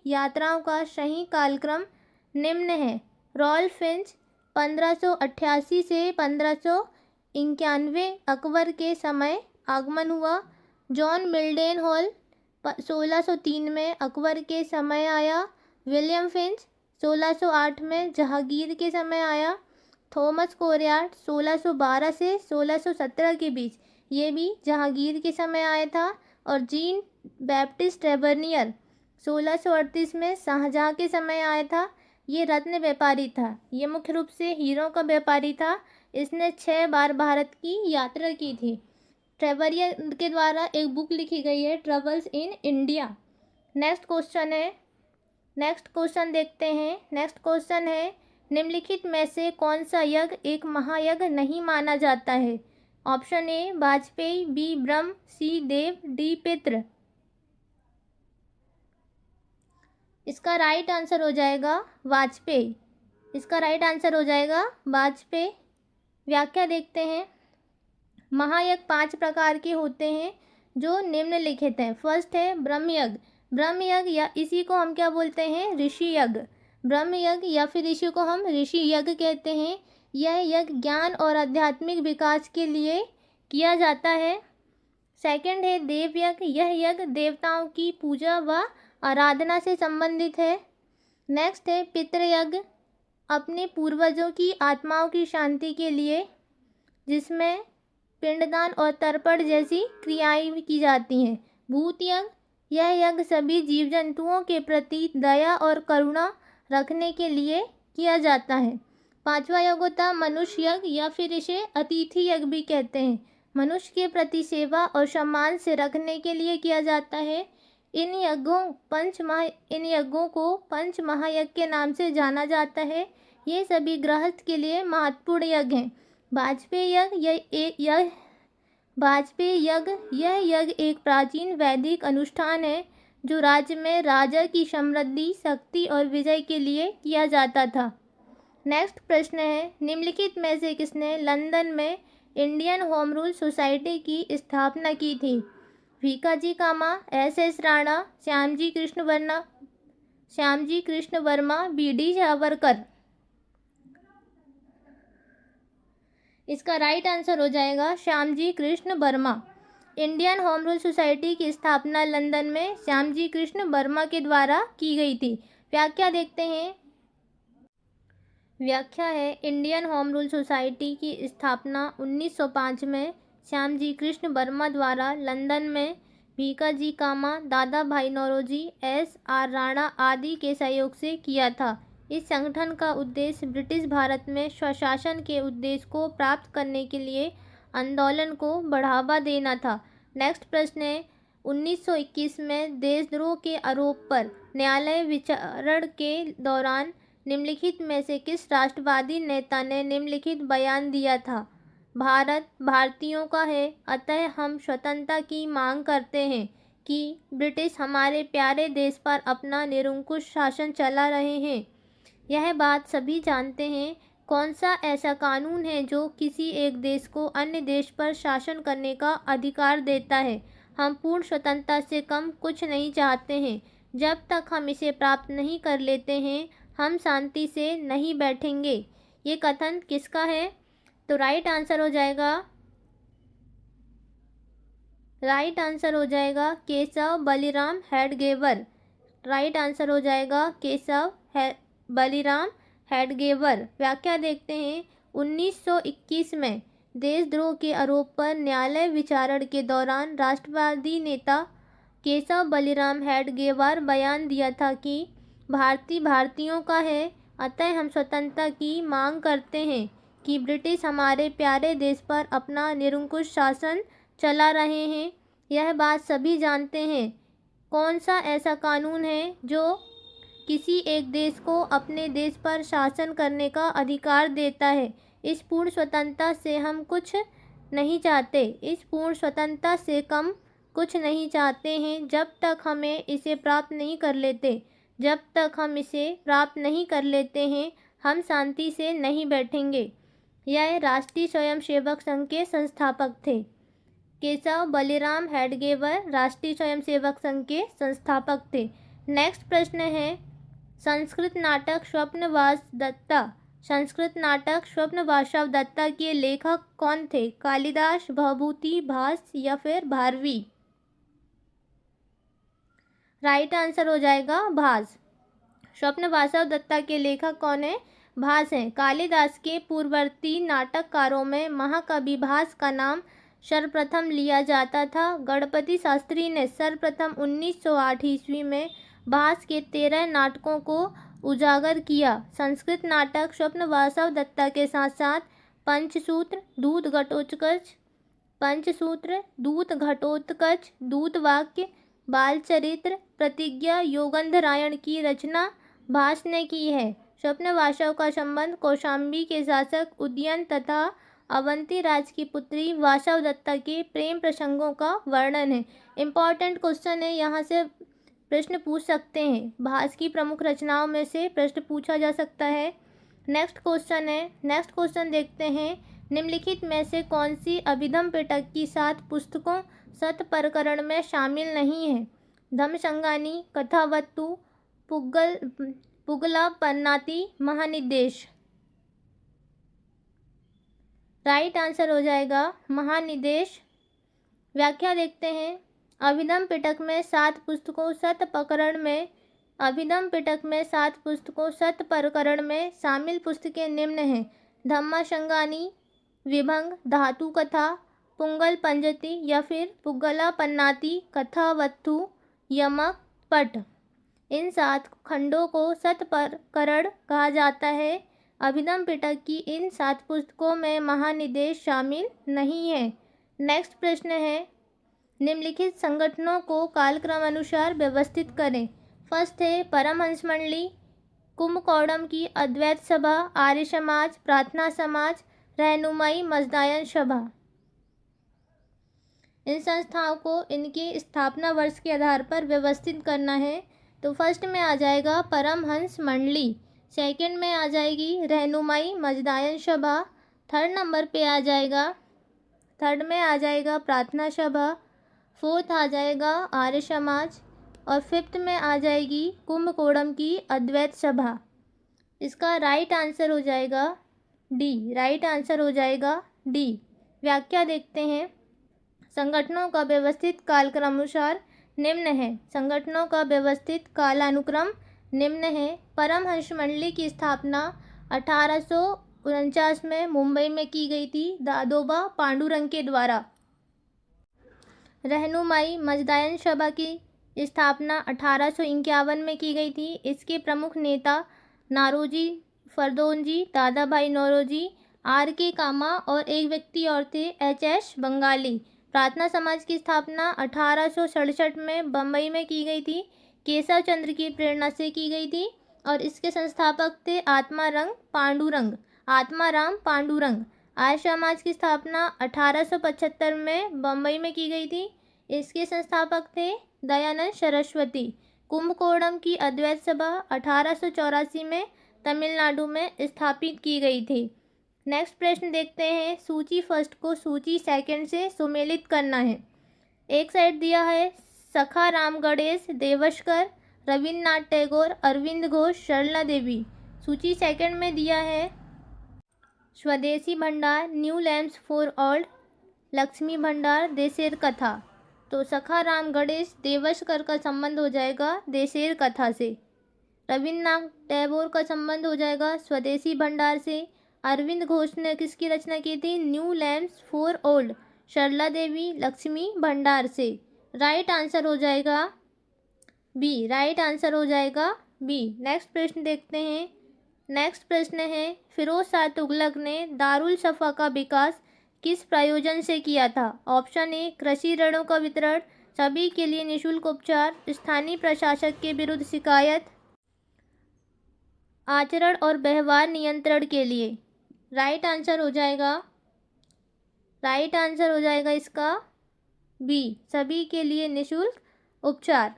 यात्राओं का सही कालक्रम निम्न है। रॉल्फ फिंच 1588 से 1591 अकबर के समय आगमन हुआ। जॉन मिल्डन हॉल 1603 में अकबर के समय आया। विलियम फिंच 1608 में जहांगीर के समय आया। थॉमस कोरियाट 1612 से 1617 के बीच, ये भी जहांगीर के समय आया था। और जीन बैप्टिस्ट ट्रेवर्नियर 1638 में शाहजहाँ के समय आया था। ये रत्न व्यापारी था। ये मुख्य रूप से हीरों का व्यापारी था। इसने 6 बार भारत की यात्रा की थी। ट्रेवर्नियर के द्वारा एक बुक लिखी गई है, travels in India. Next question देखते हैं। नेक्स्ट क्वेश्चन है, निम्नलिखित में से कौन सा यज्ञ एक महायज्ञ नहीं माना जाता है? ऑप्शन ए वाजपेयी, बी ब्रह्म, सी देव, डी पितृ। इसका राइट आंसर हो जाएगा वाजपेयी। इसका राइट आंसर हो जाएगा वाजपेयी। व्याख्या देखते हैं। महायज्ञ 5 प्रकार के होते हैं जो निम्नलिखित हैं। फर्स्ट है ब्रह्मयज्ञ। ब्रह्मयज्ञ या इसी को हम क्या बोलते हैं, ऋषि यज्ञ। ब्रह्मयज्ञ या फिर इसी को हम ऋषि यज्ञ कहते हैं। यह यज्ञ ज्ञान और आध्यात्मिक विकास के लिए किया जाता है। सेकंड है देव यज्ञ। यह यज्ञ देवताओं की पूजा व आराधना से संबंधित है। नेक्स्ट है पितृयज्ञ, अपने पूर्वजों की आत्माओं की शांति के लिए, जिसमें पिंडदान और तर्पण जैसी क्रियाएं की जाती हैं। भूत यज्ञ, यह यज्ञ सभी जीव जंतुओं के प्रति दया और करुणा रखने के लिए किया जाता है। पांचवा यज्ञ होता है मनुष्य यज्ञ या फिर इसे अतिथि यज्ञ भी कहते हैं। मनुष्य के प्रति सेवा और सम्मान से रखने के लिए किया जाता है। इन यज्ञों को पंच महायज्ञ के नाम से जाना जाता है। ये सभी गृहस्थ के लिए महत्वपूर्ण यज्ञ हैं। वाजपेयी यज्ञ यह यज्ञ एक प्राचीन वैदिक अनुष्ठान है जो राज्य में राजा की समृद्धि, शक्ति और विजय के लिए किया जाता था। नेक्स्ट प्रश्न है, निम्नलिखित में से किसने लंदन में इंडियन होम रूल सोसाइटी की स्थापना की थी? भीकाजी कामा, एस राणा, श्यामजी कृष्ण वर्मा, बीडी सावरकर। इसका राइट आंसर हो जाएगा Shyamji Krishna Verma. Indian home rule society की स्थापना लंदन में श्यामजी कृष्ण वर्मा के द्वारा की गई थी। व्याख्या देखते हैं। व्याख्या है, इंडियन होम रूल सोसाइटी की स्थापना 1905 में श्यामजी कृष्ण वर्मा द्वारा लंदन में भीकाजी कामा, दादा भाई नौरोजी, एस राणा आदि के सहयोग से किया था। इस संगठन का उद्देश्य ब्रिटिश भारत में स्वशासन के उद्देश्य को प्राप्त करने के लिए आंदोलन को बढ़ावा देना था। नेक्स्ट प्रश्न है, 1921 में देशद्रोह के आरोप पर न्यायालय विचारण के दौरान निम्नलिखित में से किस राष्ट्रवादी नेता ने निम्नलिखित बयान दिया था? भारत भारतीयों का है, अतः हम स्वतंत्रता की मांग करते हैं कि ब्रिटिश हमारे प्यारे देश पर अपना निरंकुश शासन चला रहे हैं। यह बात सभी जानते हैं। कौन सा ऐसा कानून है जो किसी एक देश को अन्य देश पर शासन करने का अधिकार देता है? हम पूर्ण स्वतंत्रता से कम कुछ नहीं चाहते हैं। जब तक हम इसे प्राप्त नहीं कर लेते हैं, हम शांति से नहीं बैठेंगे। ये कथन किसका है? तो राइट आंसर हो जाएगा केशव बलिराम हेडगेवर। राइट आंसर हो जाएगा केशव बलिराम हेडगेवर। व्याख्या देखते हैं। 1921 में देशद्रोह के आरोप पर न्यायालय विचारण के दौरान राष्ट्रवादी नेता केशव बलिराम हेडगेवर बयान दिया था कि भारतीयों का है, अतः हम स्वतंत्रता की मांग करते हैं कि ब्रिटिश हमारे प्यारे देश पर अपना निरंकुश शासन चला रहे हैं। यह बात सभी जानते हैं। कौन सा ऐसा कानून है जो किसी एक देश को अपने देश पर शासन करने का अधिकार देता है? इस पूर्ण स्वतंत्रता से हम कुछ नहीं चाहते। इस पूर्ण स्वतंत्रता से कम कुछ नहीं चाहते हैं। जब तक हमें इसे प्राप्त नहीं कर लेते हैं, हम शांति से नहीं बैठेंगे। यह राष्ट्रीय स्वयंसेवक संघ के संस्थापक थे। केशव बलिराम हेडगेवर राष्ट्रीय स्वयंसेवक संघ के संस्थापक थे। नेक्स्ट प्रश्न है, संस्कृत नाटक स्वप्नवासव दत्ता के लेखक कौन थे? कालिदास, भवभूति, भास या फिर भारवी? राइट आंसर हो जाएगा भास। स्वप्नवासव दत्ता के लेखक कौन है? भास हैं। कालिदास के पूर्ववर्ती नाटककारों में महाकवि भास का नाम सर्वप्रथम लिया जाता था। गणपति शास्त्री ने सर्वप्रथम 1908 ईस्वी में भास के 13 नाटकों को उजागर किया। संस्कृत नाटक स्वप्नवासव दत्ता के साथ साथ पंचसूत्र, दूत घटोत्कच, बालचरित्र, प्रतिज्ञा, योगंधरायण की रचना भास ने की है। स्वप्नवासव का संबंध कौशाम्बी के शासक उदयन तथा अवंती राज की पुत्री वासव दत्ता के प्रेम प्रसंगों का वर्णन है। इम्पॉर्टेंट क्वेश्चन है, यहाँ से प्रश्न पूछ सकते हैं। भास की प्रमुख रचनाओं में से प्रश्न पूछा जा सकता है। नेक्स्ट क्वेश्चन देखते हैं। निम्नलिखित में से कौन सी अभिधम पिटक की 7 पुस्तकों सत प्रकरण में शामिल नहीं है? धम्मसंगानी, कथावस्तु, पुगला पन्नाती, महानिदेश। राइट आंसर हो जाएगा महानिदेश। व्याख्या देखते हैं। अभिधम पिटक में 7 पुस्तकों सत प्रकरण में में शामिल पुस्तकें निम्न हैं। धम्मसंगानी, विभंग, धातु कथा, पुंगल पंजति या फिर पुगला पन्नाती, कथावस्तु, यमक, पट। इन 7 खंडों को सत प्रकरण कहा जाता है। अभिधम पिटक की इन 7 पुस्तकों में महानिदेश शामिल नहीं है। नेक्स्ट प्रश्न है। निम्नलिखित संगठनों को कालक्रम अनुसार व्यवस्थित करें। फर्स्ट है परमहंस मंडली, कुंभकोणम की अद्वैत सभा, आर्य समाज, प्रार्थना समाज, रहनुमाई मजदायन सभा। इन संस्थाओं को इनके स्थापना वर्ष के आधार पर व्यवस्थित करना है। तो फर्स्ट में आ जाएगा परमहंस मंडली, सेकंड में आ जाएगी रहनुमाई मजदायन सभा, थर्ड में आ जाएगा प्रार्थना सभा, फोर्थ आ जाएगा आर्य समाज और फिफ्थ में आ जाएगी कुंभकोणम की अद्वैत सभा। इसका राइट आंसर हो जाएगा डी। व्याख्या देखते हैं। संगठनों का व्यवस्थित कालक्रम अनुसार निम्न है। संगठनों का व्यवस्थित कालानुक्रम निम्न है। परमहंस मंडली की स्थापना 1849 में मुंबई में की गई थी दादोबा पांडुरंग के द्वारा। रहनुमाई मजदायन सभा की स्थापना 1851 में की गई थी। इसके प्रमुख नेता नारोजी फरदोंजी, दादा भाई नौरोजी, R.K. कामा और एक व्यक्ति और थे H.S. बंगाली। प्रार्थना समाज की स्थापना 1867 में बम्बई में की गई थी। केशव चंद्र की प्रेरणा से की गई थी और इसके संस्थापक थे आत्माराम पांडुरंग। आर्य समाज की स्थापना 1875 में बम्बई में की गई थी। इसके संस्थापक थे दयानंद सरस्वती। कुंभकोणम की अद्वैत सभा 1884 में तमिलनाडु में स्थापित की गई थी। नेक्स्ट प्रश्न देखते हैं। सूची फर्स्ट को सूची सेकंड से सुमेलित करना है। एक साइड दिया है सखा राम गणेश, देवशकर, रविन्द्रनाथ टैगोर, अरविंद घोष, सरला देवी। सूची सेकंड में दिया है स्वदेशी भंडार, new lamps for old, Lakshmi भंडार, देशेर कथा। तो सखा राम गणेश, देवशकर का संबंध हो जाएगा देशेर कथा से। रविन्द्रनाथ टैगोर का संबंध हो जाएगा स्वदेशी भंडार से। अरविंद घोष ने किसकी रचना की थी? New lamps for old. Sarla Devi Lakshmi Bhandar से। राइट आंसर हो जाएगा बी। नेक्स्ट प्रश्न देखते हैं। नेक्स्ट प्रश्न है फिरोज शाह तुगलक ने दारुल सफ़ा का विकास किस प्रयोजन से किया था? ऑप्शन ए कृषि ऋणों का वितरण, सभी के लिए निःशुल्क उपचार, स्थानीय प्रशासक के विरुद्ध शिकायत, आचरण और व्यवहार नियंत्रण के लिए। राइट आंसर हो जाएगा इसका बी, सभी के लिए निःशुल्क उपचार।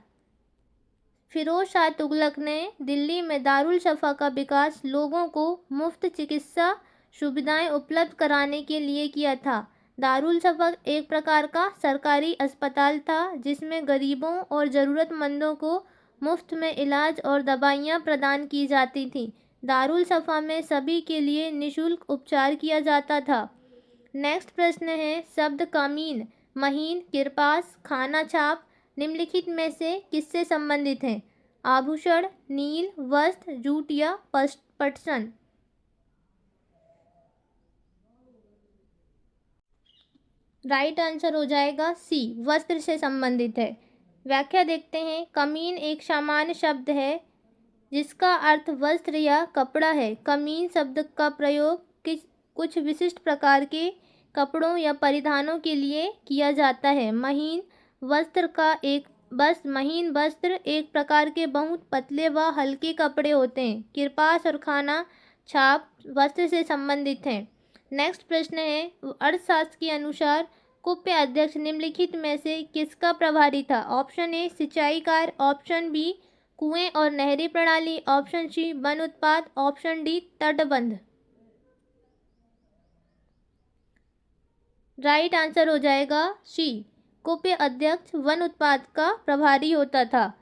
फिरोज शाह तुगलक ने दिल्ली में दारुल सफ़ा का विकास लोगों को मुफ्त चिकित्सा सुविधाएं उपलब्ध कराने के लिए किया था। दारुल सफ़ा एक प्रकार का सरकारी अस्पताल था जिसमें गरीबों और ज़रूरतमंदों को मुफ्त में इलाज और दवाइयाँ प्रदान की जाती थीं। दारुल सफ़ा में सभी के लिए निःशुल्क उपचार किया जाता था। नेक्स्ट प्रश्न है शब्द कामीन, महीन, किरपास, खाना छाप निम्नलिखित में से किससे संबंधित हैं? आभूषण, नील, वस्त्र, जूट या पटसन। राइट आंसर हो जाएगा सी, वस्त्र से संबंधित है। व्याख्या देखते हैं। कमीन एक सामान्य शब्द है जिसका अर्थ वस्त्र या कपड़ा है। कमीन शब्द का प्रयोग कुछ विशिष्ट प्रकार के कपड़ों या परिधानों के लिए किया जाता है। महीन वस्त्र एक प्रकार के बहुत पतले व हल्के कपड़े होते हैं। किरपास और खाना छाप वस्त्र से संबंधित हैं। नेक्स्ट प्रश्न है अर्थशास्त्र के अनुसार कुप्य अध्यक्ष निम्नलिखित में से किसका प्रभारी था? ऑप्शन ए सिंचाई कार्य, ऑप्शन बी कुएं और नहरी प्रणाली, ऑप्शन सी वन उत्पाद, ऑप्शन डी तटबंध। राइट आंसर हो जाएगा सी, कुप्य अध्यक्ष वन उत्पाद का प्रभारी होता था।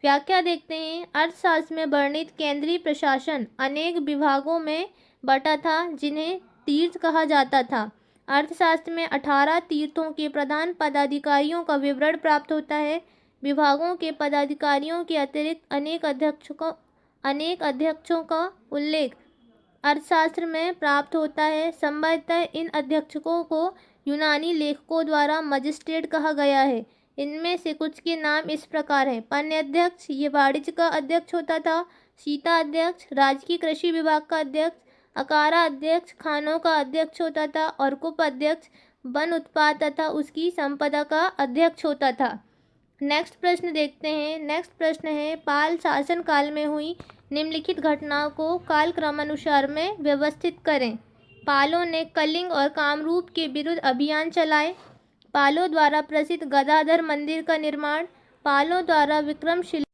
व्याख्या देखते हैं। अर्थशास्त्र में वर्णित केंद्रीय प्रशासन अनेक विभागों में बटा था जिन्हें तीर्थ कहा जाता था। अर्थशास्त्र में 18 तीर्थों के प्रधान पदाधिकारियों का विवरण प्राप्त होता है। विभागों के पदाधिकारियों के अतिरिक्त अनेक अध्यक्षों का उल्लेख अर्थशास्त्र में प्राप्त होता है। संभवतः इन अध्यक्षकों को यूनानी लेखकों द्वारा मजिस्ट्रेट कहा गया है। इनमें से कुछ के नाम इस प्रकार हैं। पन्य अध्यक्ष, ये वाणिज्य का अध्यक्ष होता था। सीता अध्यक्ष, राजकीय कृषि विभाग का अध्यक्ष। अकारा अध्यक्ष, खानों का अध्यक्ष होता था। और कुप अध्यक्ष वन उत्पाद तथा उसकी संपदा का अध्यक्ष होता था। नेक्स्ट प्रश्न देखते हैं। नेक्स्ट प्रश्न है, पाल शासन काल में हुई निम्नलिखित घटनाओं को कालक्रमानुसार में व्यवस्थित करें। पालों ने कलिंग और कामरूप के विरुद्ध अभियान चलाए। पालों द्वारा प्रसिद्ध गदाधर मंदिर का निर्माण। पालों द्वारा विक्रमशिला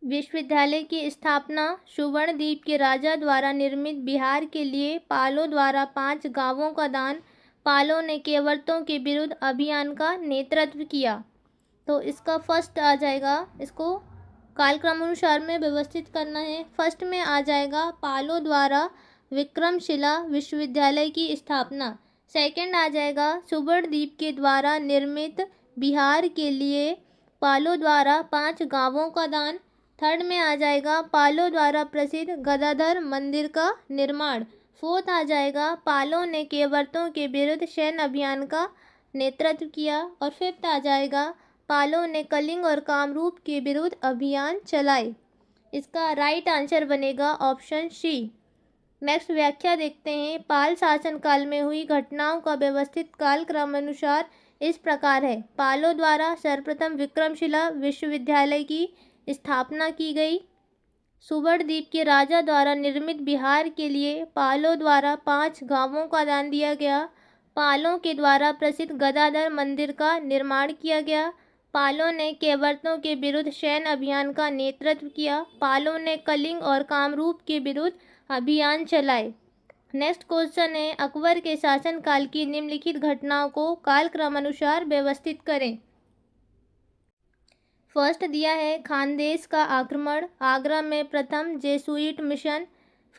विश्वविद्यालय की स्थापना। सुवर्णद्वीप के राजा द्वारा निर्मित बिहार के लिए पालों द्वारा 5 गांवों का दान। पालों ने केवर्तों के विरुद्ध अभियान का नेतृत्व किया। तो इसका फर्स्ट आ जाएगा, इसको कालक्रमानुसार में व्यवस्थित करना है। फर्स्ट में आ जाएगा पालों द्वारा विक्रमशिला विश्वविद्यालय की स्थापना। सेकंड आ जाएगा सुवर्णद्वीप के द्वारा निर्मित बिहार के लिए पालों द्वारा 5 गांवों का दान। थर्ड में आ जाएगा पालों द्वारा प्रसिद्ध गदाधर मंदिर का निर्माण। फोर्थ आ जाएगा पालों ने केवर्तों के विरुद्ध सैन्य अभियान का नेतृत्व किया। और फिफ्थ आ जाएगा पालों ने कलिंग और कामरूप के विरुद्ध अभियान चलाए। इसका राइट आंसर बनेगा ऑप्शन सी। नेक्स्ट व्याख्या देखते हैं। पाल शासनकाल में हुई घटनाओं का व्यवस्थित कालक्रमानुसार इस प्रकार है। पालों द्वारा सर्वप्रथम विक्रमशिला विश्वविद्यालय की स्थापना की गई। सुवर्णद्वीप के राजा द्वारा निर्मित बिहार के लिए पालों द्वारा 5 गांवों का दान दिया गया। पालों के द्वारा प्रसिद्ध गदाधर मंदिर का निर्माण किया गया। पालों ने केवर्तों के विरुद्ध सैन्य अभियान का नेतृत्व किया। पालों ने कलिंग और कामरूप के विरुद्ध अभियान चलाए। नेक्स्ट क्वेश्चन है, अकबर के शासनकाल की निम्नलिखित घटनाओं को कालक्रमानुसार व्यवस्थित करें। फर्स्ट दिया है खानदेश का आक्रमण, आगरा में प्रथम जेसुइट मिशन,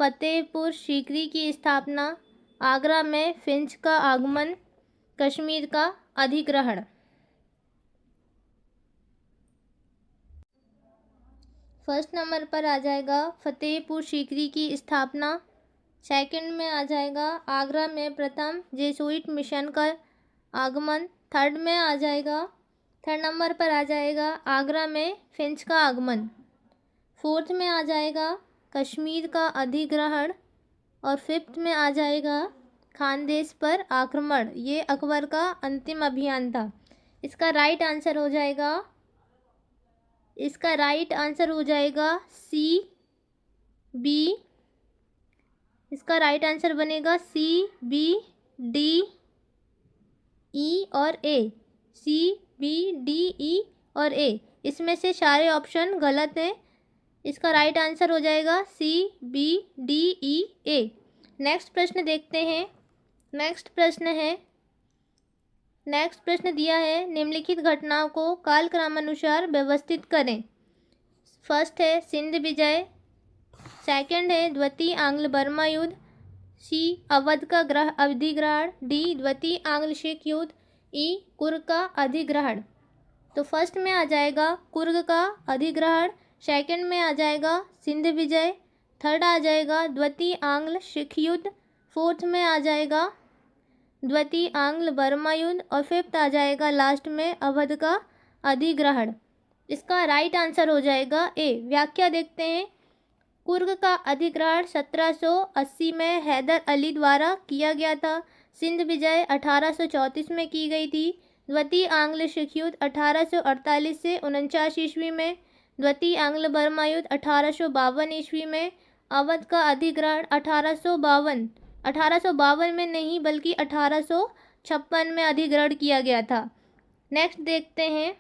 फतेहपुर सीकरी की स्थापना, आगरा में फिंच का आगमन, कश्मीर का अधिग्रहण। फर्स्ट नंबर पर आ जाएगा फतेहपुर सीकरी की स्थापना। सेकंड में आ जाएगा आगरा में प्रथम जेसुइट मिशन का आगमन। थर्ड में आ जाएगा, थर्ड नंबर पर आ जाएगा आगरा में फिंच का आगमन। फोर्थ में आ जाएगा कश्मीर का अधिग्रहण। और फिफ्थ में आ जाएगा खानदेश पर आक्रमण। ये अकबर का अंतिम अभियान था। इसका राइट आंसर हो जाएगा, इसका राइट आंसर हो जाएगा सी बी। इसका राइट आंसर बनेगा सी बी डी ई और ए। सी बी डी ई और ए, इसमें से सारे ऑप्शन गलत हैं। इसका राइट आंसर हो जाएगा सी बी डी ई ए। नेक्स्ट प्रश्न देखते हैं। नेक्स्ट प्रश्न दिया है, निम्नलिखित घटनाओं को कालक्रमानुसार व्यवस्थित करें। फर्स्ट है सिंध विजय, सेकंड है द्वितीय आंग्ल बर्मा युद्ध, सी अवध का अधिग्रहण, डी द्वितीय आंग्ल सिख युद्ध, ई कुर्ग का अधिग्रहण। तो फर्स्ट में आ जाएगा कुर्ग का अधिग्रहण, सेकंड में आ जाएगा सिंध विजय, थर्ड आ जाएगा द्वितीय आंग्ल सिख युद्ध, फोर्थ में आ जाएगा द्वितीय आंग्ल बर्मा युद्ध और फिफ्थ आ जाएगा लास्ट में अवध का अधिग्रहण। इसका राइट आंसर हो जाएगा ए। व्याख्या देखते हैं। कुर्ग का अधिग्रहण 1780 में हैदर अली द्वारा किया गया था। सिंध विजय 1834 में की गई थी। द्वितीय आंग्ल सिख युद्ध 1848 से 49 ईस्वी में, द्वितीय आंग्ल बर्मा युद्ध 1852 ईस्वी में, अवध का अधिग्रहण 1852 में नहीं बल्कि 1834 1256 में अधिग्रहण किया गया था। नेक्स्ट देखते हैं,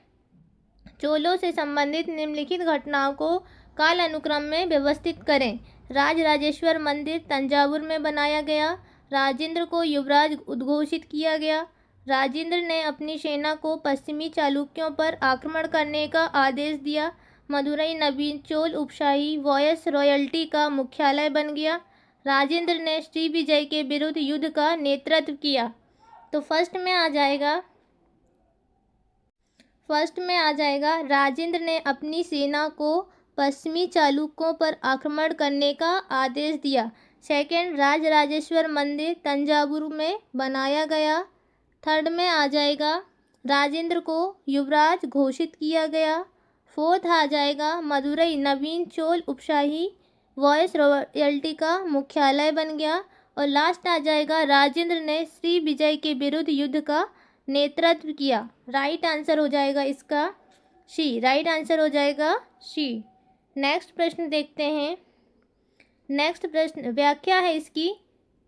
चोलों से संबंधित निम्नलिखित घटनाओं को काल अनुक्रम में व्यवस्थित करें। राजराजेश्वर मंदिर तंजावुर में बनाया गया। राजेंद्र को युवराज उद्घोषित किया गया। राजेंद्र ने अपनी सेना को पश्चिमी चालुक्यों पर आक्रमण करने का आदेश दिया। मदुरई नवीन चोल उपशाही वॉयस रॉयल्टी का मुख्यालय बन गया। राजेंद्र ने श्री विजय के विरुद्ध युद्ध का नेतृत्व किया। तो फर्स्ट में आ जाएगा राजेंद्र ने अपनी सेना को पश्चिमी चालुक्यों पर आक्रमण करने का आदेश दिया। सेकंड, राजराजेश्वर मंदिर तंजावुर में बनाया गया। थर्ड में आ जाएगा राजेंद्र को युवराज घोषित किया गया। फोर्थ आ जाएगा मदुरई नवीन चोल उपशाही वॉयस रॉयल्टी का मुख्यालय बन गया। और लास्ट आ जाएगा राजेंद्र ने श्री विजय के विरुद्ध युद्ध का नेतृत्व किया। राइट आंसर हो जाएगा इसका सी। राइट आंसर हो जाएगा सी। नेक्स्ट प्रश्न देखते हैं। नेक्स्ट प्रश्न व्याख्या है इसकी।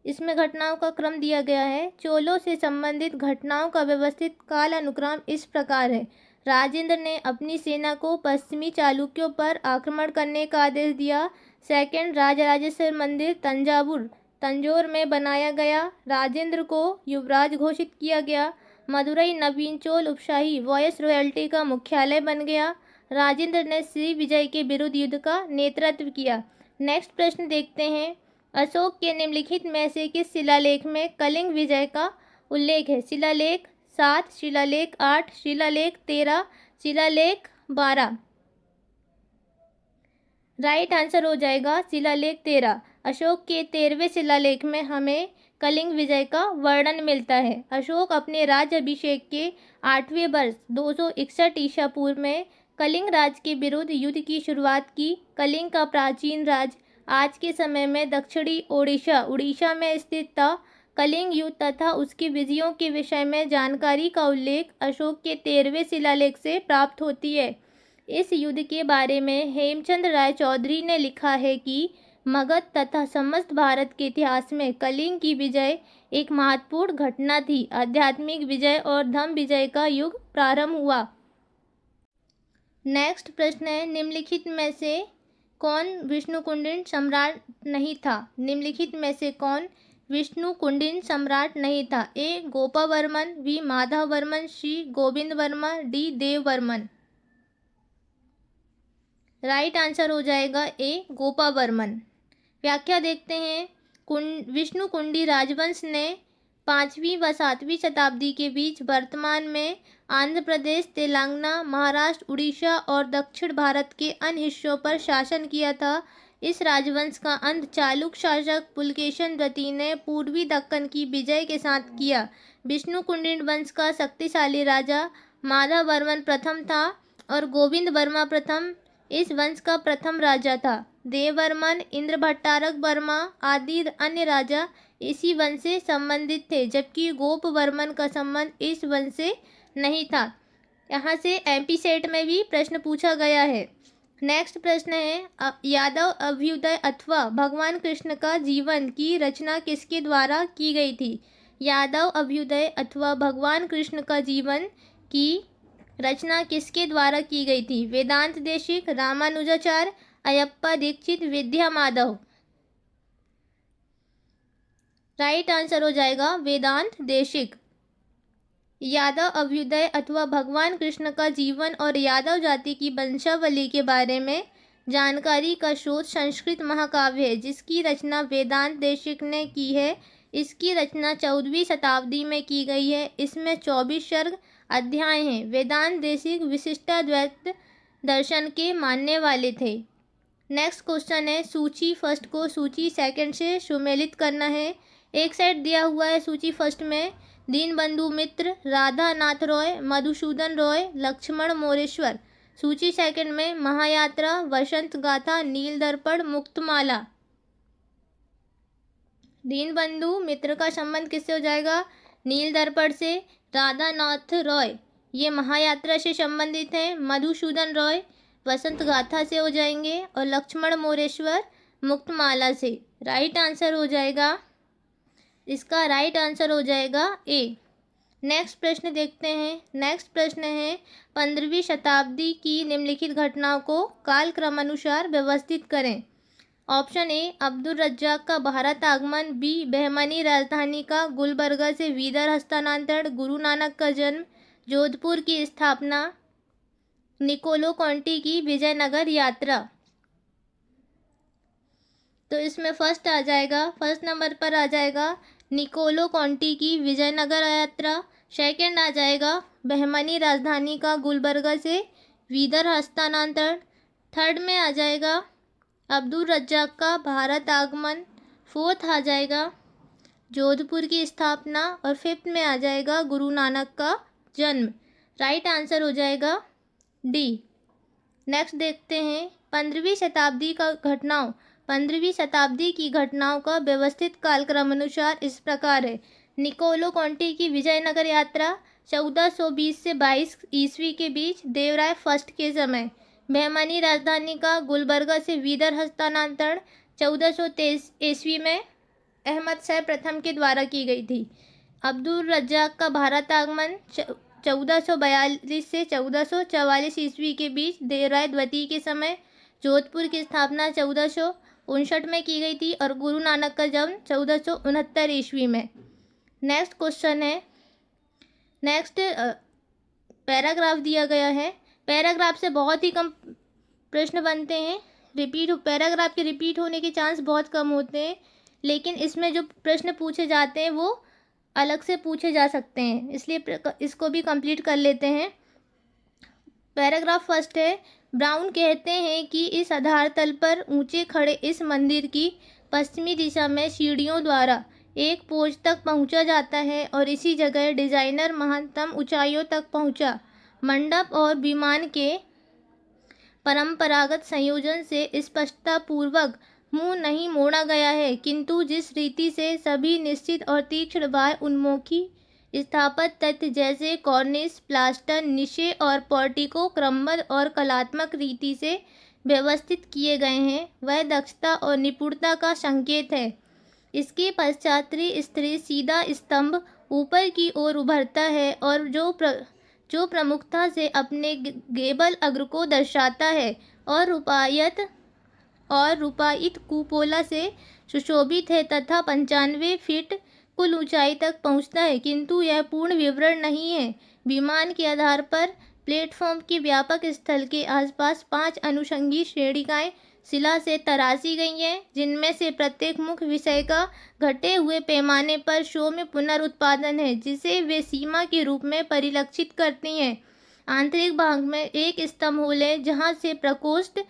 इसमें घटनाओं का क्रम दिया गया है। चोलों से संबंधित घटनाओं का व्यवस्थित काल अनुक्रम इस प्रकार है। राजेंद्र ने अपनी सेना को पश्चिमी चालुक्यों पर आक्रमण करने का आदेश दिया। सेकंड, राजराजेश्वर मंदिर तंजौर में बनाया गया। राजेंद्र को युवराज घोषित किया गया। मदुरई नवीन चोल उपशाही वॉयस रॉयल्टी का मुख्यालय बन गया। राजेंद्र ने श्री विजय के विरुद्ध युद्ध का नेतृत्व किया। नेक्स्ट प्रश्न देखते हैं। अशोक के निम्नलिखित में से किस शिलालेख में कलिंग विजय का उल्लेख है? शिलालेख 7, शिलालेख 8, शिलालेख 13, शिलालेख 12। राइट आंसर हो जाएगा शिलालेख 13। अशोक के 13वें शिलालेख में हमें कलिंग विजय का वर्णन मिलता है। अशोक अपने राज्याभिषेक के 8वें वर्ष 261 ईसा पूर्व में कलिंग राज के विरुद्ध युद्ध की शुरुआत की। कलिंग का प्राचीन राज आज के समय में दक्षिणी उड़ीसा में स्थित था। कलिंग युद्ध तथा उसकी विजयों के विषय में जानकारी का उल्लेख अशोक के 13वें शिलालेख से प्राप्त होती है। इस युद्ध के बारे में हेमचंद राय चौधरी ने लिखा है कि मगध तथा समस्त भारत के इतिहास में कलिंग की विजय एक महत्वपूर्ण घटना थी। आध्यात्मिक विजय और धर्म विजय का युग प्रारंभ हुआ। नेक्स्ट प्रश्न है, निम्नलिखित में से कौन विष्णुकुंडिन सम्राट नहीं था? निम्नलिखित में से कौन विष्णुकुंडिन सम्राट नहीं था? A Gopavarman, B Madhavavarman, C Govinda Varma, D Devavarman. Right answer हो जाएगा ए गोपावर्मन। व्याख्या देखते हैं। विष्णुकुंडी राजवंश ने 5वीं व 7वीं शताब्दी के बीच वर्तमान में आंध्र प्रदेश, तेलंगाना, महाराष्ट्र, उड़ीसा और दक्षिण भारत के अन्य हिस्सों पर शासन किया था। इस राजवंश का अंत चालुक्य शासक पुलकेशन द्वितीय ने पूर्वी दक्कन की विजय के साथ किया। विष्णुकुंडिन वंश का शक्तिशाली राजा माधववर्मन प्रथम था और गोविंद वर्मा प्रथम इस वंश का प्रथम राजा था। देववर्मन, इंद्रभट्टारक वर्मा आदि अन्य राजा इसी वंश से संबंधित थे, जबकि गोपवर्मन का संबंध इस वंश से नहीं था। यहाँ से एमपी सेट में भी प्रश्न पूछा गया है। नेक्स्ट प्रश्न है, यादव अभ्युदय अथवा भगवान कृष्ण का जीवन की रचना किसके द्वारा की गई थी? यादव अभ्युदय अथवा भगवान कृष्ण का जीवन की रचना किसके द्वारा की गई थी? वेदांत देशिक, रामानुजाचार्य, अयप्पा दीक्षित, विद्या माधव। राइट आंसर हो जाएगा वेदांत देशिक। यादव अभ्युदय अथवा भगवान कृष्ण का जीवन और यादव जाति की वंशावली के बारे में जानकारी का स्रोत संस्कृत महाकाव्य है, जिसकी रचना वेदांत देशिक ने की है। इसकी रचना 14वीं शताब्दी में की गई है। इसमें 24 सर्ग अध्याय हैं। वेदांत देशिक विशिष्टाद्वैत दर्शन के मानने वाले थे। नेक्स्ट क्वेश्चन है, सूची फर्स्ट को सूची सेकंड से सुमेलित करना है। एक सेट दिया हुआ है सूची फर्स्ट में दीनबंधु मित्र, राधा नाथ रॉय, मधुसूदन रॉय, लक्ष्मण मोरेश्वर। सूची सेकंड में महायात्रा, वसंत गाथा, नील दर्पण, मुक्तमाला। दीनबंधु मित्र का संबंध किससे हो जाएगा? नील दर्पण से। राधा नाथ रॉय ये महायात्रा से संबंधित हैं। मधुसूदन रॉय वसंत गाथा से हो जाएंगे और लक्ष्मण मोरेश्वर मुक्तमाला से। राइट आंसर हो जाएगा इसका राइट आंसर हो जाएगा ए। नेक्स्ट प्रश्न देखते हैं। नेक्स्ट प्रश्न है 15वीं शताब्दी की निम्नलिखित घटनाओं को कालक्रमानुसार व्यवस्थित करें। ऑप्शन ए अब्दुल रज्जाक का भारत आगमन, बी बहमनी राजधानी का गुलबर्गा से वीदर हस्तांतरण, गुरु नानक का जन्म, जोधपुर की स्थापना, निकोलो कॉन्टी की विजयनगर यात्रा। तो इसमें फर्स्ट नंबर पर आ जाएगा निकोलो कॉन्टी की विजयनगर यात्रा। सेकंड आ जाएगा बहमनी राजधानी का गुलबर्गा से वीदर हस्तांतरण। थर्ड में आ जाएगा अब्दुल रज्जाक का भारत आगमन। फोर्थ आ जाएगा जोधपुर की स्थापना और फिफ्थ में आ जाएगा गुरु नानक का जन्म। राइट आंसर हो जाएगा डी। नेक्स्ट देखते हैं 15वीं शताब्दी की घटनाओं का व्यवस्थित कालक्रमानुसार इस प्रकार है। निकोलो कॉन्टी की विजयनगर यात्रा 1420 से 22 ईस्वी के बीच देवराय फर्स्ट के समय। बहमनी राजधानी का गुलबर्गा से वीदर हस्तांतरण 1423 ईस्वी में अहमद शाह प्रथम के द्वारा की गई थी। अब्दुल रज्जाक का भारत आगमन 1442 से 1444 ईस्वी के बीच देवराय द्वितीय के समय। जोधपुर की स्थापना 1459 में की गई थी और गुरु नानक का जन्म 1469 ईस्वी में। नेक्स्ट क्वेश्चन है, नेक्स्ट पैराग्राफ दिया गया है। पैराग्राफ से बहुत ही कम प्रश्न बनते हैं। पैराग्राफ के रिपीट होने के चांस बहुत कम होते हैं, लेकिन इसमें जो प्रश्न पूछे जाते हैं वो अलग से पूछे जा सकते हैं, इसलिए इसको भी कंप्लीट कर लेते हैं। पैराग्राफ फर्स्ट है, ब्राउन कहते हैं कि इस आधार तल पर ऊंचे खड़े इस मंदिर की पश्चिमी दिशा में सीढ़ियों द्वारा एक पोज तक पहुंचा जाता है और इसी जगह डिजाइनर महत्तम ऊंचाइयों तक पहुंचा। मंडप और विमान के परंपरागत संयोजन से स्पष्टतापूर्वक मुंह नहीं मोड़ा गया है, किंतु जिस रीति से सभी निश्चित और तीक्ष्ण बार उन्मुखी स्थापत्य तथ्य जैसे कॉर्निस, प्लास्टर, निशे और पोर्टिको क्रमबद्ध और कलात्मक रीति से व्यवस्थित किए गए हैं, वह दक्षता और निपुणता का संकेत है। इसके पश्चात स्त्री सीधा स्तंभ ऊपर की ओर उभरता है और जो प्रमुखता से अपने गेबल अग्र को दर्शाता है और रूपायित कुपोला से सुशोभित है तथा 95 फीट कुल ऊंचाई तक पहुंचता है, किंतु यह पूर्ण विवरण नहीं है। विमान के आधार पर प्लेटफॉर्म के व्यापक स्थल के आसपास 5 अनुषंगी श्रेणिकाएं शिला से तराशी गई हैं, जिनमें से प्रत्येक मुख्य विषय का घटे हुए पैमाने पर सौम्य पुनरुत्पादन है, जिसे वे सीमा के रूप में परिलक्षित करती हैं। आंतरिक भाग में एक स्तंभ हॉल है, जहां से प्रकोष्ठ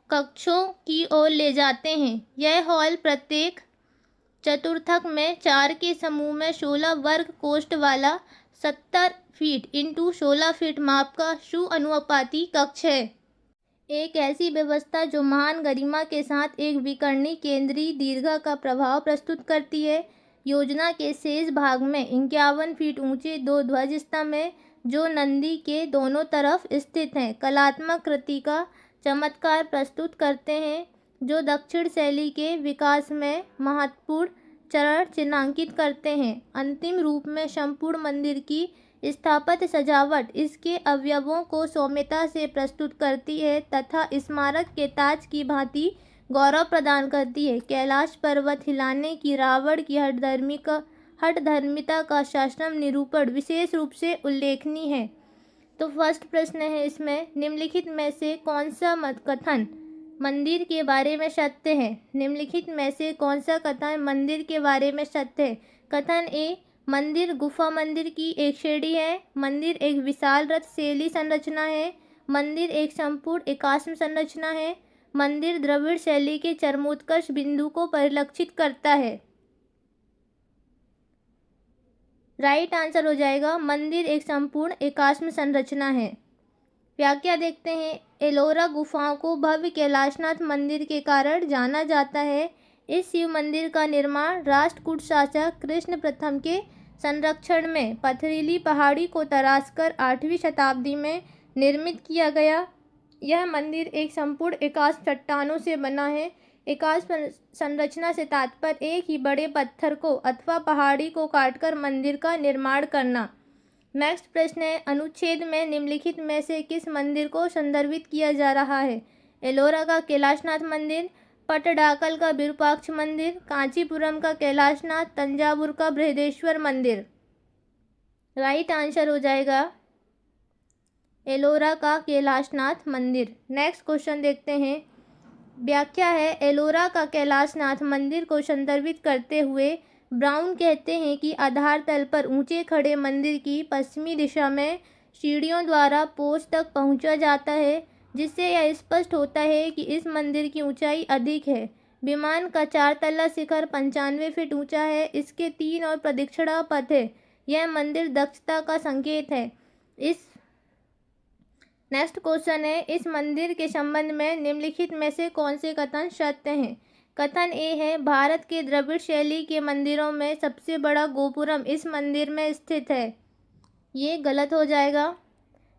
कक्षों की ओर ले जाते हैं। यह हॉल प्रत्येक चतुर्थक में 4 के समूह में 16 वर्ग कोष्ठ वाला 70 फीट इंटू 16 फीट माप का सुअनुपाती कक्ष है। एक ऐसी व्यवस्था जो महान गरिमा के साथ एक विकर्णी केंद्रीय दीर्घा का प्रभाव प्रस्तुत करती है। योजना के शेष भाग में 51 फीट ऊंचे 2 ध्वज स्तंभ हैं, जो नंदी के दोनों तरफ स्थित हैं, कलात्मक कृति का चमत्कार प्रस्तुत करते हैं, जो दक्षिण शैली के विकास में महत्वपूर्ण चरण चिन्हांकित करते हैं। अंतिम रूप में संपूर्ण मंदिर की स्थापत्य सजावट इसके अवयवों को सौम्यता से प्रस्तुत करती है तथा स्मारक के ताज की भांति गौरव प्रदान करती है। कैलाश पर्वत हिलाने की रावण की हठधर्मिता का शास्त्रम निरूपण विशेष रूप से उल्लेखनीय है। तो फर्स्ट प्रश्न है इसमें, निम्नलिखित में से कौन सा कथन मंदिर के बारे में सत्य है? निम्नलिखित में से कौन सा कथन मंदिर के बारे में सत्य है? कथन ए, मंदिर गुफा मंदिर की एक श्रेणी है। मंदिर एक विशाल रथ शैली संरचना है। मंदिर एक संपूर्ण एकाश्म संरचना है। मंदिर द्रविड़ शैली के चरमोत्कर्ष बिंदु को परिलक्षित करता है। राइट आंसर हो जाएगा मंदिर एक संपूर्ण एकाश्म संरचना है। व्याख्या देखते हैं। एलोरा गुफाओं को भव्य कैलाशनाथ मंदिर के कारण जाना जाता है। इस शिव मंदिर का निर्माण राष्ट्रकूट शासक कृष्ण प्रथम के संरक्षण में पथरीली पहाड़ी को तराशकर 8वीं शताब्दी में निर्मित किया गया। यह मंदिर एक संपूर्ण एकाश्म चट्टानों से बना है। एकाश्म संरचना से तात्पर्य एक ही बड़े पत्थर को अथवा पहाड़ी को काटकर मंदिर का निर्माण करना। नेक्स्ट प्रश्न है, अनुच्छेद में निम्नलिखित में से किस मंदिर को संदर्भित किया जा रहा है? एलोरा का कैलाशनाथ मंदिर, पटडाकल का विरूपाक्ष मंदिर, कांचीपुरम का कैलाशनाथ, तंजावुर का बृहदेश्वर मंदिर। राइट आंसर हो जाएगा एलोरा का कैलाशनाथ मंदिर। नेक्स्ट क्वेश्चन देखते हैं। व्याख्या है, एलोरा का कैलाशनाथ मंदिर को संदर्भित करते हुए ब्राउन कहते हैं कि आधार तल पर ऊंचे खड़े मंदिर की पश्चिमी दिशा में सीढ़ियों द्वारा पोस्ट तक पहुंचा जाता है, जिससे यह स्पष्ट होता है कि इस मंदिर की ऊंचाई अधिक है। विमान का 4 तल्ला शिखर 95 फीट ऊंचा है। इसके 3 और प्रदक्षिणा पथ है। यह मंदिर दक्षता का संकेत है। नेक्स्ट क्वेश्चन है, इस मंदिर के संबंध में निम्नलिखित में से कौन से कथन सत्य हैं? कथन ए है, भारत के द्रविड़ शैली के मंदिरों में सबसे बड़ा गोपुरम इस मंदिर में स्थित है। ये गलत हो जाएगा।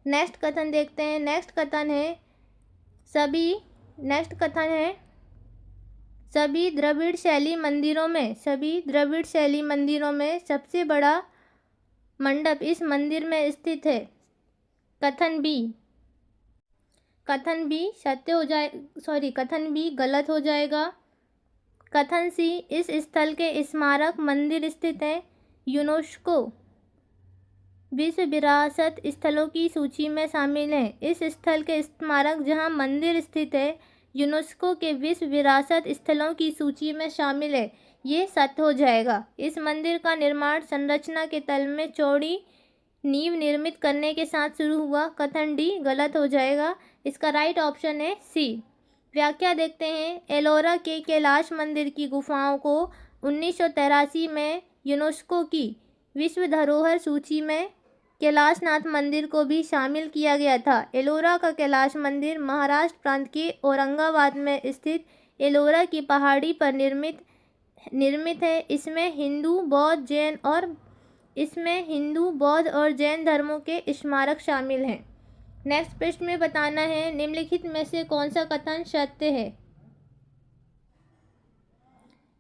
नेक्स्ट कथन देखते हैं। नेक्स्ट कथन है, सभी द्रविड़ शैली मंदिरों में सबसे बड़ा मंडप इस मंदिर में स्थित है। कथन बी गलत हो जाएगा। कथन सी, इस स्थल के स्मारक मंदिर स्थित है। यूनेस्को विश्व विरासत स्थलों की सूची में शामिल है। इस स्थल के स्मारक जहां मंदिर स्थित है, यूनेस्को के विश्व विरासत स्थलों की सूची में शामिल है। ये सत्य हो जाएगा। इस मंदिर का निर्माण संरचना के तल में चौड़ी नींव निर्मित करने के साथ शुरू हुआ। कथन डी गलत हो जाएगा। इसका राइट ऑप्शन है सी। व्याख्या देखते हैं। एलोरा के कैलाश मंदिर की गुफाओं को 1983 में यूनेस्को की विश्व धरोहर सूची में कैलाशनाथ मंदिर को भी शामिल किया गया था। एलोरा का कैलाश मंदिर महाराष्ट्र प्रांत के औरंगाबाद में स्थित एलोरा की पहाड़ी पर निर्मित है। इसमें हिंदू, बौद्ध और जैन धर्मों के स्मारक शामिल हैं। नेक्स्ट प्रश्न में बताना है, निम्नलिखित में से कौन सा कथन सत्य है?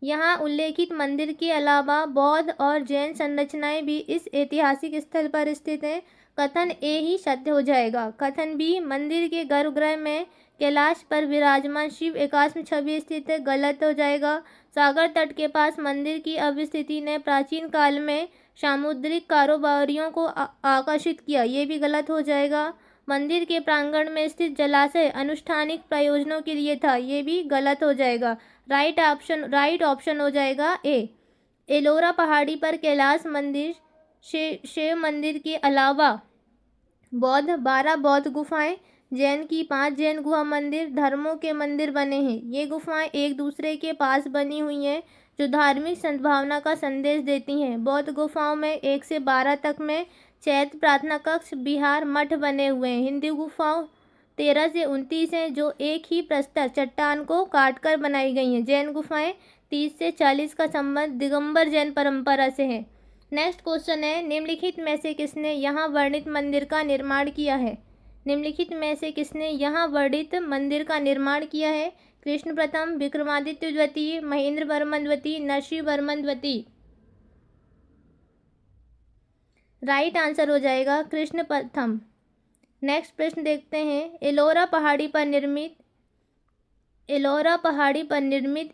यहाँ उल्लेखित मंदिर के अलावा बौद्ध और जैन संरचनाएं भी इस ऐतिहासिक स्थल पर स्थित हैं। कथन ए ही सत्य हो जाएगा। कथन बी, मंदिर के गर्भगृह में कैलाश पर विराजमान शिव एकाश्म छवि स्थित है। गलत हो जाएगा। सागर तट के पास मंदिर की अवस्थिति ने प्राचीन काल में सामुद्रिक कारोबारियों को आकर्षित किया। ये भी गलत हो जाएगा। मंदिर के प्रांगण में स्थित जलाशय अनुष्ठानिक प्रयोजनों के लिए था। ये भी गलत हो जाएगा। राइट ऑप्शन हो जाएगा ए। एलोरा पहाड़ी पर कैलाश मंदिर, शिव मंदिर के अलावा 12 बौद्ध गुफाएं, जैन की 5 जैन गुहा मंदिर, धर्मों के मंदिर बने हैं। ये गुफाएं एक दूसरे के पास बनी हुई हैं, जो धार्मिक सद्भावना का संदेश देती हैं। बौद्ध गुफाओं में 1 से 12 तक में चैत्य प्रार्थना कक्ष, विहार, मठ बने हुए हैं। हिंदू गुफाओं 13 से 29 हैं, जो एक ही प्रस्तर चट्टान को काटकर बनाई गई हैं। जैन गुफाएं 30 से 40 का संबंध दिगंबर जैन परंपरा से है। नेक्स्ट क्वेश्चन है, निम्नलिखित में से किसने यहाँ वर्णित मंदिर का निर्माण किया है? निम्नलिखित में से किसने यहाँ वर्णित मंदिर का निर्माण किया है? कृष्ण प्रथम, विक्रमादित्य द्वितीय, महेंद्र वर्मन द्वितीय, नरसिंह वर्मन द्वितीय। राइट आंसर हो जाएगा कृष्ण प्रथम। नेक्स्ट प्रश्न देखते हैं। एलोरा पहाड़ी पर निर्मित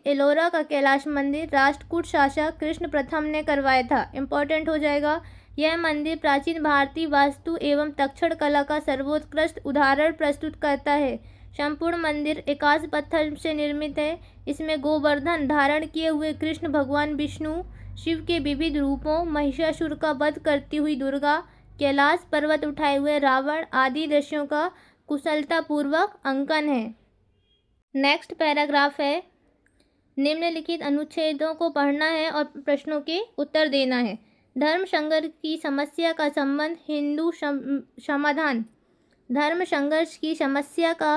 एलोरा का कैलाश मंदिर राष्ट्रकूट शासक कृष्ण प्रथम ने करवाया था। इंपॉर्टेंट हो जाएगा। यह मंदिर प्राचीन भारतीय वास्तु एवं तक्षण कला का सर्वोत्कृष्ट उदाहरण प्रस्तुत करता है। संपूर्ण मंदिर एकाश पत्थर से निर्मित है। इसमें गोवर्धन धारण किए हुए कृष्ण भगवान विष्णु, शिव के विविध रूपों, महिषासुर का वध करती हुई दुर्गा, कैलाश पर्वत उठाए हुए रावण आदि दृश्यों का कुशलतापूर्वक अंकन है। नेक्स्ट पैराग्राफ है, निम्नलिखित अनुच्छेदों को पढ़ना है और प्रश्नों के उत्तर देना है। धर्म संघर्ष की समस्या का संबंध हिंदू समाधान। धर्म संघर्ष की समस्या का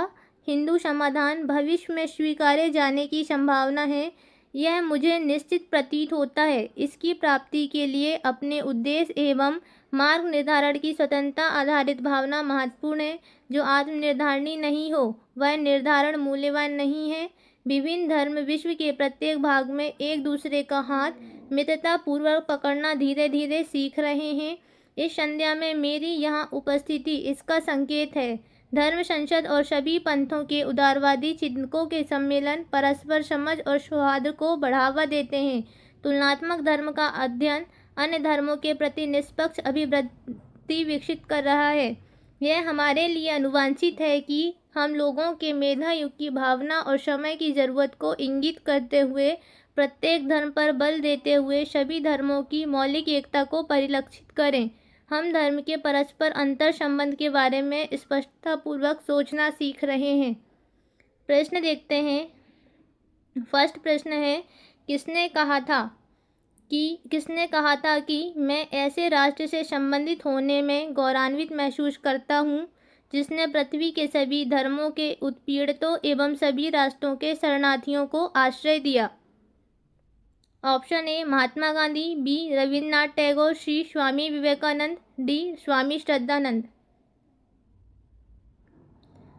हिंदू समाधान भविष्य में स्वीकारे जाने की संभावना है। यह मुझे निश्चित प्रतीत होता है। इसकी प्राप्ति के लिए अपने उद्देश्य एवं मार्ग निर्धारण की स्वतंत्रता आधारित भावना महत्वपूर्ण है। जो आत्मनिर्धारणी नहीं हो वह निर्धारण मूल्यवान नहीं है। विभिन्न धर्म विश्व के प्रत्येक भाग में एक दूसरे का हाथ मित्रता पूर्वक पकड़ना धीरे धीरे सीख रहे हैं। इस संध्या में मेरी यहाँ उपस्थिति इसका संकेत है। धर्म संसद और सभी पंथों के उदारवादी चिंतकों के सम्मेलन परस्पर समझ और सौहार्द को बढ़ावा देते हैं। तुलनात्मक धर्म का अध्ययन अन्य धर्मों के प्रति निष्पक्ष अभिवृत्ति विकसित कर रहा है। यह हमारे लिए अनुवांछित है कि हम लोगों के मेधा युग की भावना और समय की ज़रूरत को इंगित करते हुए प्रत्येक धर्म पर बल देते हुए सभी धर्मों की मौलिक एकता को परिलक्षित करें। हम धर्म के परस्पर अंतर संबंध के बारे में स्पष्टतापूर्वक सोचना सीख रहे हैं। प्रश्न देखते हैं। फर्स्ट प्रश्न है, किसने कहा था कि मैं ऐसे राष्ट्र से संबंधित होने में गौरवान्वित महसूस करता हूँ जिसने पृथ्वी के सभी धर्मों के उत्पीड़ितों एवं सभी राष्ट्रों के शरणार्थियों को आश्रय दिया। Option A Mahatma Gandhi, B Rabindranath Tagore, C Swami Vivekananda, D Swami Shraddhanand.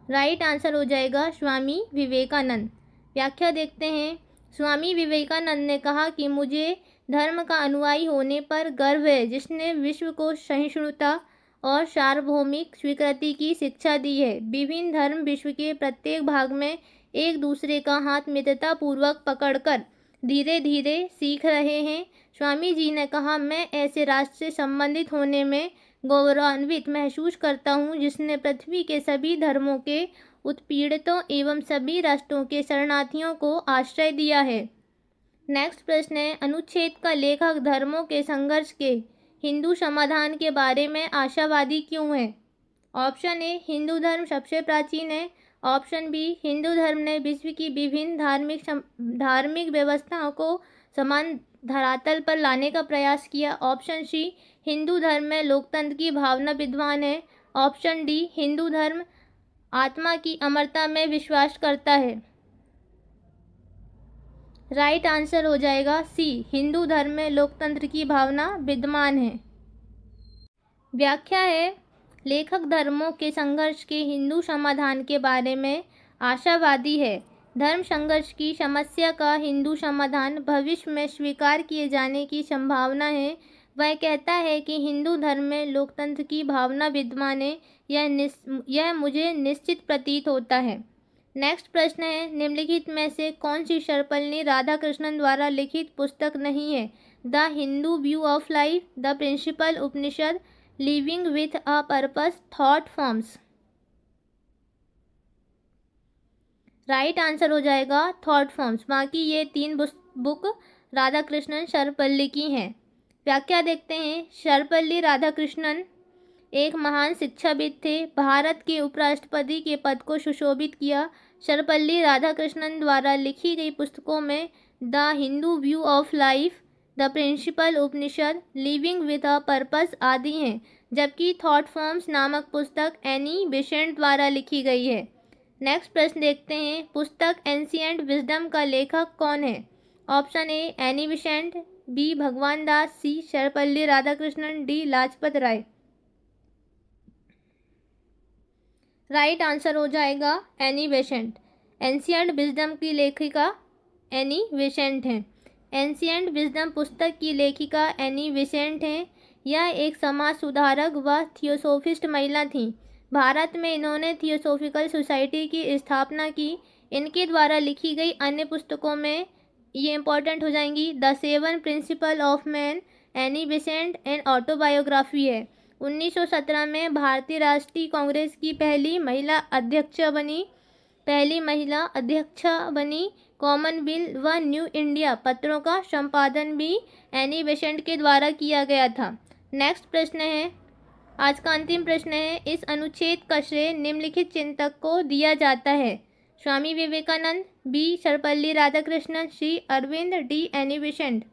Right answer हो जाएगा स्वामी विवेकानंद। व्याख्या देखते हैं। स्वामी विवेकानंद ने कहा कि मुझे धर्म का अनुयायी होने पर गर्व है जिसने विश्व को सहिष्णुता और सार्वभौमिक स्वीकृति की शिक्षा दी है। विभिन्न धर्म विश्व के प्रत्येक भाग में एक दूसरे का हाथ मित्रतापूर्वक पकड़कर धीरे धीरे सीख रहे हैं। स्वामी जी ने कहा, मैं ऐसे राष्ट्र से संबंधित होने में गौरवान्वित महसूस करता हूँ जिसने पृथ्वी के सभी धर्मों के उत्पीड़ितों एवं सभी राष्ट्रों के शरणार्थियों को आश्रय दिया है। नेक्स्ट प्रश्न है, अनुच्छेद का लेखक धर्मों के संघर्ष के हिंदू समाधान के बारे में आशावादी क्यों है? ऑप्शन ए हिंदू धर्म सबसे प्राचीन है। ऑप्शन बी हिंदू धर्म ने विश्व की विभिन्न धार्मिक व्यवस्थाओं को समान धरातल पर लाने का प्रयास किया। ऑप्शन सी हिंदू धर्म में लोकतंत्र की भावना विद्वान है। ऑप्शन डी हिंदू धर्म आत्मा की अमरता में विश्वास करता है। राइट आंसर हो जाएगा सी हिंदू धर्म में लोकतंत्र की भावना विद्यमान है। व्याख्या है, लेखक धर्मों के संघर्ष के हिंदू समाधान के बारे में आशावादी है। धर्म संघर्ष की समस्या का हिंदू समाधान भविष्य में स्वीकार किए जाने की संभावना है। वह कहता है कि हिंदू धर्म में लोकतंत्र की भावना विद्यमान है। यह मुझे निश्चित प्रतीत होता है। नेक्स्ट प्रश्न है, निम्नलिखित में से कौन सी सर्वपल्ली राधाकृष्णन द्वारा लिखित पुस्तक नहीं है? The Hindu view of life, the principal Upanishad, living with a purpose, thought forms. Right answer हो जाएगा थॉट फॉर्म्स। बाकी ये तीन बुक राधाकृष्णन सर्वपल्ली की हैं। व्याख्या देखते हैं। सर्वपल्ली राधाकृष्णन एक महान शिक्षाविद थे। भारत के उपराष्ट्रपति के पद को सुशोभित किया। सर्वपल्ली राधाकृष्णन द्वारा लिखी गई पुस्तकों में the Hindu view of life, the principal Upanishad, living with a purpose आदि हैं, जबकि थॉट फॉर्म्स नामक पुस्तक एनी बेसेंट द्वारा लिखी गई है। नेक्स्ट प्रश्न देखते हैं। पुस्तक एंशिएंट विजडम का लेखक कौन है? Option A Annie Besant, B Bhagwan Das, C Sarvepalli Radhakrishnan, D Lajpat Rai. Right answer हो जाएगा एनी बेसेंट। एंशिएंट विजडम की लेखिका एनी बेसेंट हैं। एंशिएंट विजडम पुस्तक की लेखिका एनी बेसेंट हैं। यह एक समाज सुधारक व थियोसोफिस्ट महिला थीं। भारत में इन्होंने थियोसोफिकल सोसाइटी की स्थापना की। इनके द्वारा लिखी गई अन्य पुस्तकों में ये इंपॉर्टेंट हो जाएंगी। The 7 principle of man, Annie Besant and autobiography है। 1917 में भारतीय राष्ट्रीय कांग्रेस की पहली महिला अध्यक्ष बनी। कॉमनवेल्थ व न्यू इंडिया पत्रों का संपादन भी एनी बेसेंट के द्वारा किया गया था। नेक्स्ट प्रश्न है, आज का अंतिम प्रश्न है। इस अनुच्छेद का श्रेय निम्नलिखित चिंतक को दिया जाता है? Swami Vivekananda, B Sarvepalli Radhakrishnan, C Aurobindo, D Annie Besant.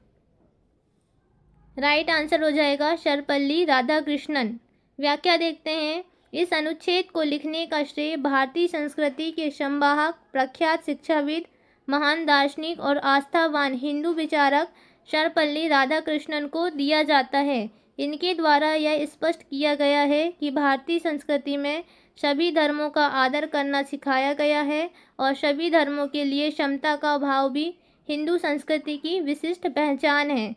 Right answer हो जाएगा सर्वपल्ली राधाकृष्णन। व्याख्या देखते हैं। इस अनुच्छेद को लिखने का श्रेय भारतीय संस्कृति के संवाहक, प्रख्यात शिक्षाविद, महान दार्शनिक और आस्थावान हिंदू विचारक सर्वपल्ली राधाकृष्णन को दिया जाता है। इनके द्वारा यह स्पष्ट किया गया है कि भारतीय संस्कृति में सभी धर्मों का आदर करना सिखाया गया है और सभी धर्मों के लिए समता का भाव भी हिंदू संस्कृति की विशिष्ट पहचान है।